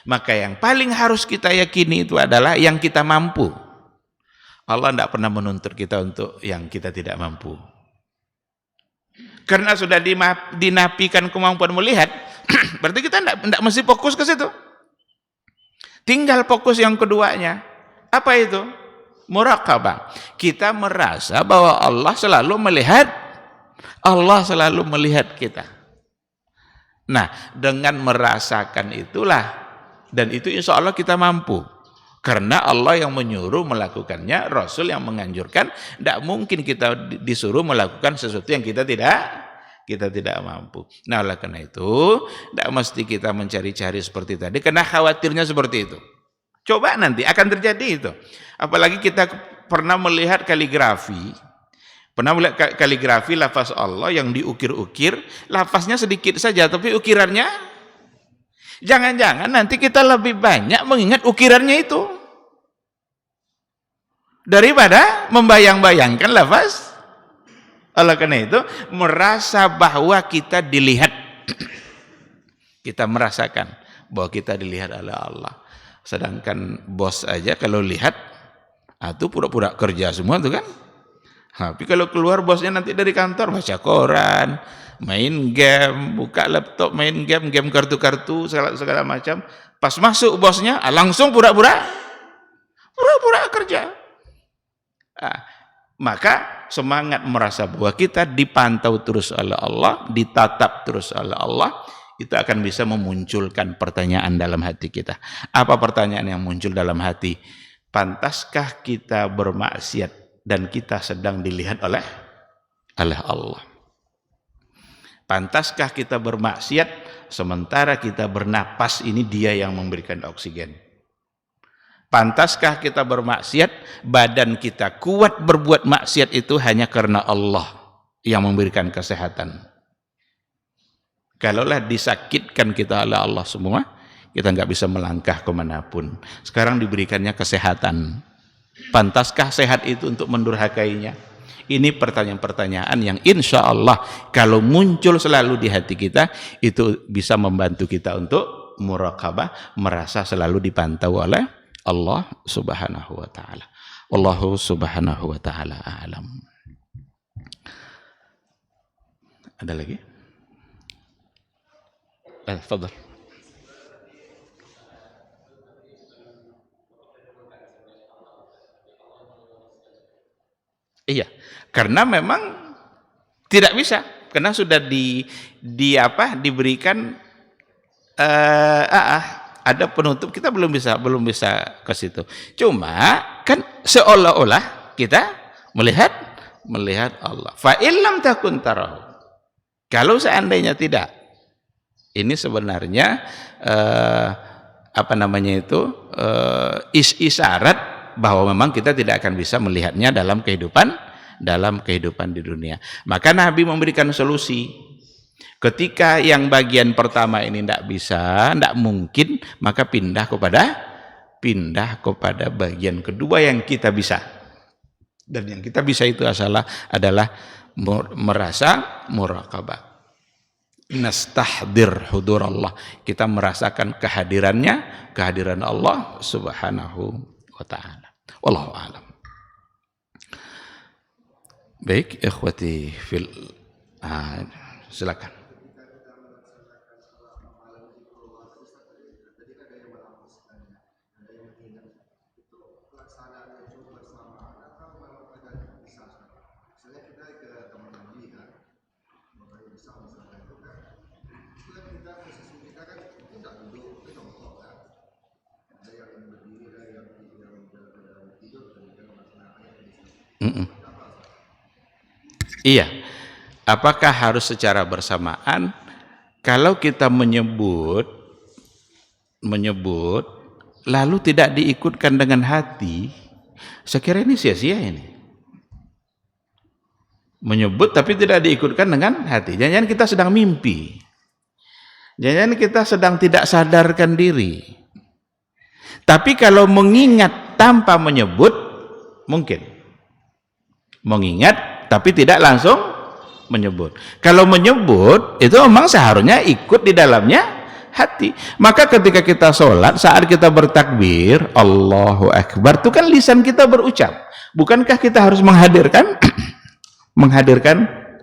Maka yang paling harus kita yakini itu adalah yang kita mampu. Allah tidak pernah menuntut kita untuk yang kita tidak mampu. Karena sudah dinafikan kemampuan melihat, berarti kita tidak mesti fokus ke situ. Tinggal fokus yang keduanya. Apa itu? Muraqabah. Kita merasa bahwa Allah selalu melihat. Allah selalu melihat kita. Nah, dengan merasakan itulah, dan itu insya Allah kita mampu. Karena Allah yang menyuruh melakukannya, Rasul yang menganjurkan. Tidak mungkin kita disuruh melakukan sesuatu yang kita tidak mampu. Nah, oleh karena itu, tidak mesti kita mencari-cari seperti tadi, karena khawatirnya seperti itu. Coba nanti akan terjadi itu. Apalagi kita pernah melihat kaligrafi. Pernah melihat kaligrafi lafaz Allah yang diukir-ukir. Lafaznya sedikit saja, tapi ukirannya. Jangan-jangan nanti kita lebih banyak mengingat ukirannya itu. Daripada membayang-bayangkan lafaz. Oleh karena itu, merasa bahwa kita dilihat. Kita merasakan bahwa kita dilihat oleh Allah. Sedangkan bos aja kalau lihat, itu pura-pura kerja semua tuh kan. Tapi kalau keluar bosnya nanti dari kantor, baca koran, main game, buka laptop, main game kartu-kartu, segala macam. Pas masuk bosnya, langsung pura-pura kerja. Maka semangat merasa bahwa kita dipantau terus oleh Allah, ditatap terus oleh Allah, itu akan bisa memunculkan pertanyaan dalam hati kita. Apa pertanyaan yang muncul dalam hati? Pantaskah kita bermaksiat dan kita sedang dilihat oleh Allah? Pantaskah kita bermaksiat sementara kita bernapas, ini Dia yang memberikan oksigen? Pantaskah kita bermaksiat, badan kita kuat berbuat maksiat itu hanya karena Allah yang memberikan kesehatan? Kalaulah disakitkan kita oleh Allah semua, kita nggak bisa melangkah kemanapun. Sekarang diberikannya kesehatan. Pantaskah sehat itu untuk mendurhakainya? Ini pertanyaan-pertanyaan yang insya Allah kalau muncul selalu di hati kita, itu bisa membantu kita untuk muraqabah, merasa selalu dipantau oleh Allah Subhanahu wa ta'ala. Wallahu Subhanahu wa ta'ala a'lam. Ada lagi? Tafadhal. Iya, karena memang tidak bisa, karena sudah diberikan ada penutup, kita belum bisa ke situ. Cuma kan seolah-olah kita melihat Allah. Fa illam takun tarahu. Kalau seandainya tidak, ini sebenarnya isyarat bahwa memang kita tidak akan bisa melihatnya dalam kehidupan di dunia. Maka Nabi memberikan solusi. Ketika yang bagian pertama ini tidak bisa, tidak mungkin, maka pindah kepada bagian kedua yang kita bisa. Dan yang kita bisa itu adalah merasa muraqabah. Nastahdir hudur Allah, kita merasakan kehadiran Allah Subhanahu wa ta'ala. Wallahu a'lam. Baik, ikhwati fil silakan. Iya, apakah harus secara bersamaan? Kalau kita menyebut lalu tidak diikutkan dengan hati, saya kira ini sia-sia ini. Menyebut tapi tidak diikutkan dengan hati. Jangan-jangan kita sedang mimpi. Jangan-jangan kita sedang tidak sadarkan diri. Tapi kalau mengingat tanpa menyebut, mungkin. Mengingat tapi tidak langsung menyebut. Kalau menyebut, itu memang seharusnya ikut di dalamnya hati. Maka ketika kita sholat, saat kita bertakbir, Allahu Akbar, itu kan lisan kita berucap. Bukankah kita harus menghadirkan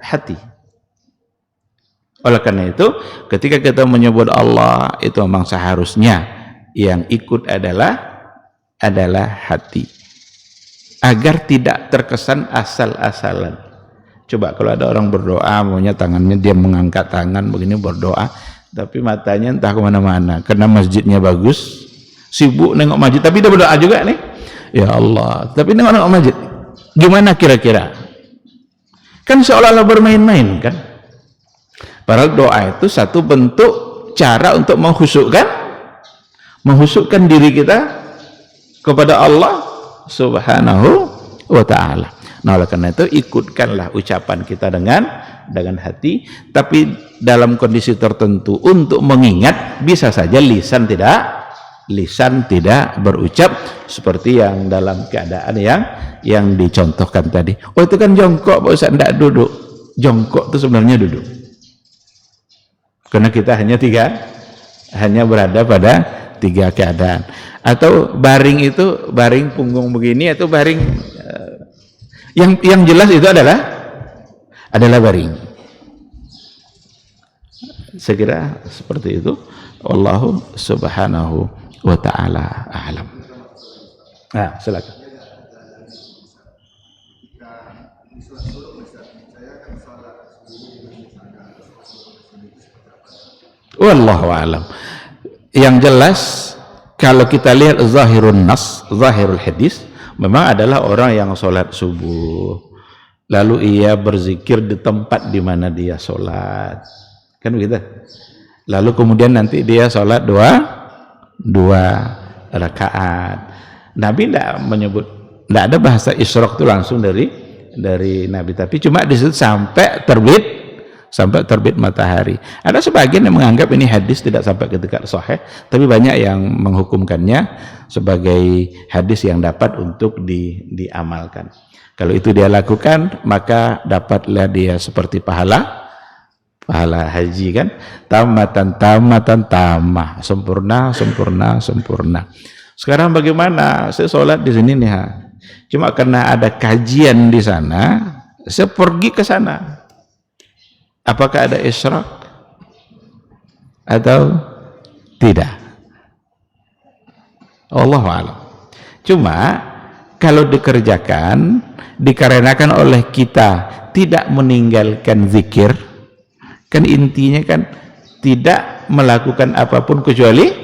hati? Oleh karena itu, ketika kita menyebut Allah, itu memang seharusnya yang ikut adalah hati, agar tidak terkesan asal-asalan. Coba kalau ada orang berdoa, maunya tangannya dia mengangkat tangan begini berdoa, tapi matanya entah kemana-mana, karena masjidnya bagus, sibuk nengok masjid, tapi dia berdoa juga nih, ya Allah, tapi nengok masjid, gimana kira-kira? Kan seolah-olah bermain-main kan? Padahal doa itu satu bentuk cara untuk menghusukkan diri kita kepada Allah Subhanahu wa ta'ala. Nah, oleh karena itu ikutkanlah ucapan kita dengan hati, tapi dalam kondisi tertentu untuk mengingat bisa saja lisan tidak berucap, seperti yang dalam keadaan yang dicontohkan tadi. Oh, itu kan jongkok Pak Ustaz, tidak duduk. Jongkok itu sebenarnya duduk. Karena kita hanya berada pada 3 keadaan. Atau baring itu, baring punggung begini, atau baring yang jelas itu adalah baring. Saya kira seperti itu. Wallahu subhanahu wa ta'ala a'lam. Nah, silakan. Wallahu a'lam. Yang jelas kalau kita lihat zahirul hadis, memang adalah orang yang sholat subuh, lalu ia berzikir di tempat di mana dia sholat, kan begitu. Lalu kemudian nanti dia sholat dua rakaat. Nabi tidak menyebut, tidak ada bahasa isyraq itu langsung dari Nabi, tapi cuma di situ sampai terbit matahari. Ada sebagian yang menganggap ini hadis tidak sampai ke tingkat sahih, tapi banyak yang menghukumkannya sebagai hadis yang dapat untuk diamalkan. Kalau itu dia lakukan, maka dapatlah dia seperti pahala haji kan, tamatan tamah, sempurna. Sekarang bagaimana? Saya sholat di sini nih, cuma karena ada kajian di sana, saya pergi ke sana. Apakah ada isyraq atau tidak? Allahu a'lam. Cuma kalau dikerjakan dikarenakan oleh kita tidak meninggalkan zikir, kan intinya kan tidak melakukan apapun kecuali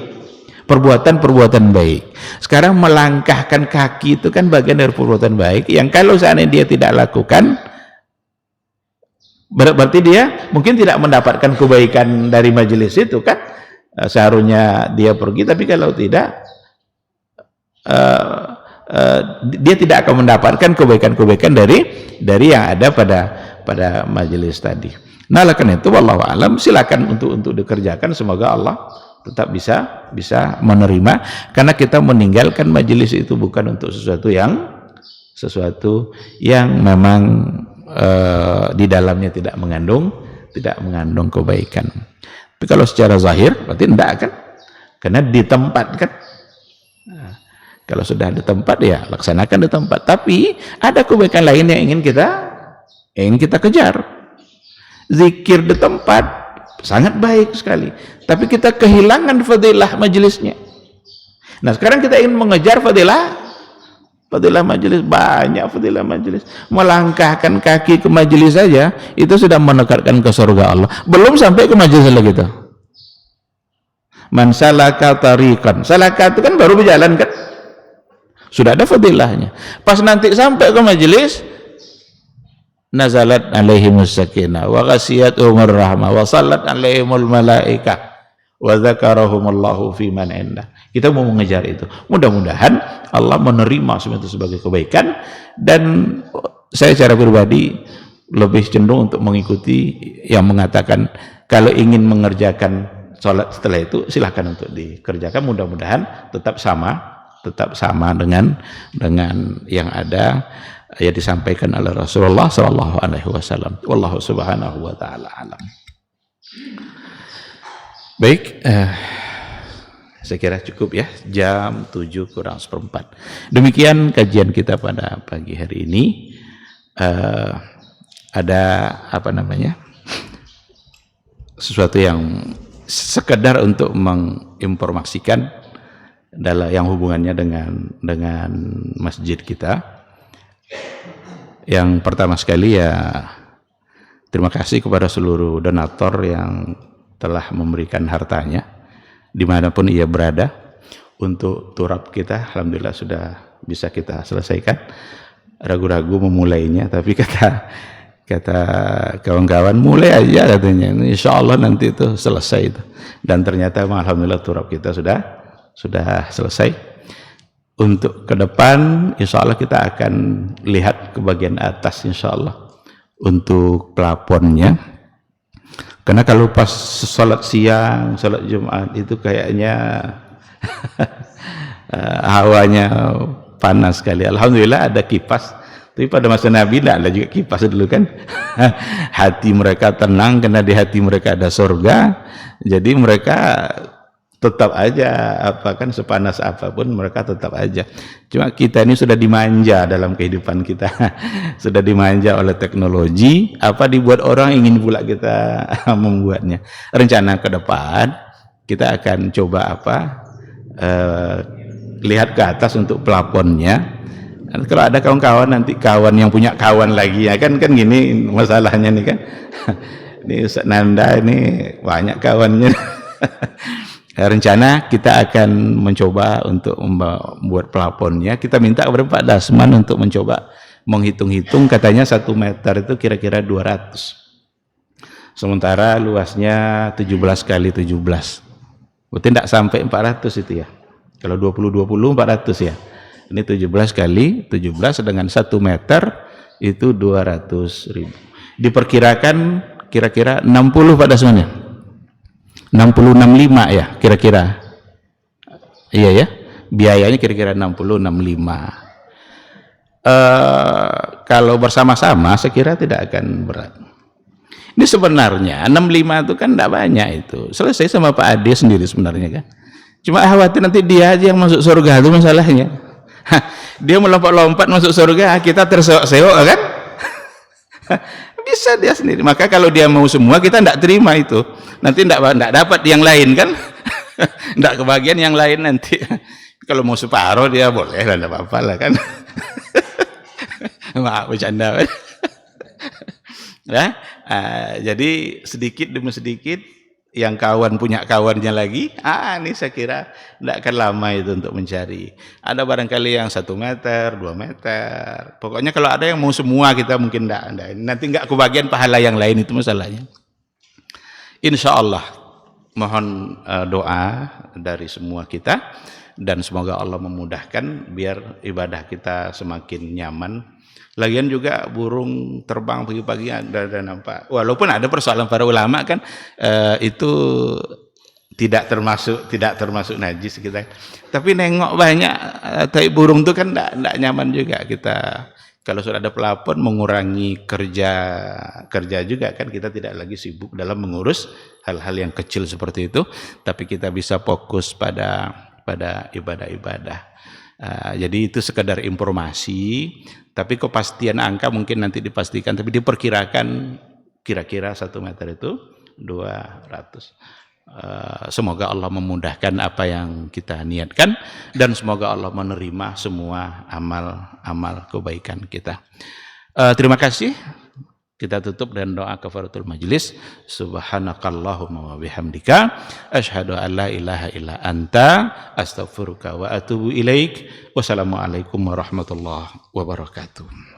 perbuatan baik. Sekarang melangkahkan kaki itu kan bagian dari perbuatan baik, yang kalau seandainya dia tidak lakukan, berarti dia mungkin tidak mendapatkan kebaikan dari majelis itu kan. Seharusnya dia pergi, tapi kalau tidak dia tidak akan mendapatkan kebaikan dari yang ada pada majelis tadi. Nah, karena itu wallahu alam, silakan untuk dikerjakan, semoga Allah tetap bisa menerima, karena kita meninggalkan majelis itu bukan untuk sesuatu yang memang di dalamnya tidak mengandung kebaikan. Tapi kalau secara zahir berarti tidak kan, karena di tempat kan. Kalau sudah di tempat ya laksanakan di tempat. Tapi ada kebaikan lain yang ingin kita kejar. Zikir di tempat sangat baik sekali. Tapi kita kehilangan fadilah majelisnya. Nah sekarang kita ingin mengejar fadilah majelis, banyak fadilah majelis. Melangkahkan kaki ke majelis saja itu sudah mendekatkan ke surga Allah. Belum sampai ke majelis lagi itu. Man salaka tariqan. Salaka itu kan baru berjalan kan? Sudah ada fadilahnya. Pas nanti sampai ke majelis, nazalat alaihimus sakinah wa ghasiyatuhumur rahmah wa sallat alaihimul malaikah wa dzakarahumullahu fi man indah. Kita mau mengejar itu. Mudah-mudahan Allah menerima semua itu sebagai kebaikan, dan saya secara pribadi lebih cenderung untuk mengikuti yang mengatakan kalau ingin mengerjakan sholat setelah itu silahkan untuk dikerjakan. Mudah-mudahan tetap sama dengan yang ada ya disampaikan oleh Rasulullah Shallallahu Alaihi Wasallam. Wallahu Subhanahu Wa Taala alam. Baik, saya kira cukup ya, jam 7:04. Demikian kajian kita pada pagi hari ini. Ada sesuatu yang sekedar untuk menginformasikan dalam yang hubungannya dengan masjid kita. Yang pertama sekali ya terima kasih kepada seluruh donatur yang telah memberikan hartanya dimanapun ia berada untuk turab kita. Alhamdulillah sudah bisa kita selesaikan. Ragu-ragu memulainya, tapi kata kawan-kawan mulai aja katanya, insya Allah nanti itu selesai itu. Dan ternyata alhamdulillah turab kita sudah selesai. Untuk ke depan insya Allah kita akan lihat ke bagian atas insya Allah untuk plafonnya, karena kalau pas sholat siang, sholat Jumat itu kayaknya hawanya panas sekali. Alhamdulillah ada kipas. Tapi pada masa Nabi tidak ada juga kipas dulu kan. Hati mereka tenang karena di hati mereka ada surga. Jadi mereka tetap aja sepanas apapun mereka tetap aja. Cuma kita ini sudah dimanja dalam kehidupan kita. Sudah dimanja oleh teknologi. Apa dibuat orang ingin pula kita membuatnya. Rencana ke depan kita akan coba lihat ke atas untuk plafonnya. Kalau ada kawan-kawan nanti kawan yang punya kawan lagi ya kan gini masalahnya nih kan. Ini Ustaz Nanda ini banyak kawannya. Rencana kita akan mencoba untuk membuat plafonnya. Kita minta kepada Pak Dasman untuk mencoba menghitung-hitung, katanya 1 meter itu kira-kira 200. Sementara luasnya 17 kali 17. Berarti tidak sampai 400 itu ya. Kalau 20 400 ya. Ini 17 kali 17 dengan 1 meter itu 200.000. Diperkirakan kira-kira 60 pada semuanya. 60-65 ya kira-kira. Iya ya. Biayanya kira-kira 60-65. Kalau bersama-sama saya kira tidak akan berat. Ini sebenarnya 65 itu kan tidak banyak itu. Selesai sama Pak Ade sendiri sebenarnya kan. Cuma khawatir nanti dia aja yang masuk surga itu masalahnya. Dia melompat-lompat masuk surga, kita terseok-seok kan. Bisa dia sendiri. Maka kalau dia mau semua kita tidak terima itu. Nanti tidak dapat yang lain kan. Tidak kebagian yang lain nanti. Kalau mau separuh dia boleh lah, tidak apa-apa lah kan. Maaf bercanda. Ya, jadi sedikit demi sedikit yang kawan punya kawannya lagi, ini saya kira tidak akan lama itu untuk mencari. Ada barangkali yang 1 meter, 2 meter. Pokoknya kalau ada yang mau semua kita mungkin tidak. Nanti nggak kebagian pahala yang lain itu masalahnya. Insya Allah mohon doa dari semua kita dan semoga Allah memudahkan biar ibadah kita semakin nyaman. Lagian juga burung terbang pagi-pagi ada nampak. Walaupun ada persoalan para ulama kan itu tidak termasuk najis kita. Tapi nengok banyak tai burung itu kan tidak nyaman juga kita. Kalau sudah ada pelapon mengurangi kerja juga kan, kita tidak lagi sibuk dalam mengurus hal-hal yang kecil seperti itu, tapi kita bisa fokus pada ibadah-ibadah. Jadi itu sekedar informasi, tapi kepastian angka mungkin nanti dipastikan, tapi diperkirakan kira-kira 1 meter itu 200. Semoga Allah memudahkan apa yang kita niatkan dan semoga Allah menerima semua amal kebaikan kita. Terima kasih. Kita tutup dengan doa kafaratul majlis. Subhanakallahumma wa bihamdika asyhadu an la ilaha illa anta astaghfiruka wa atubu ilaik. Wassalamualaikum warahmatullahi wabarakatuh.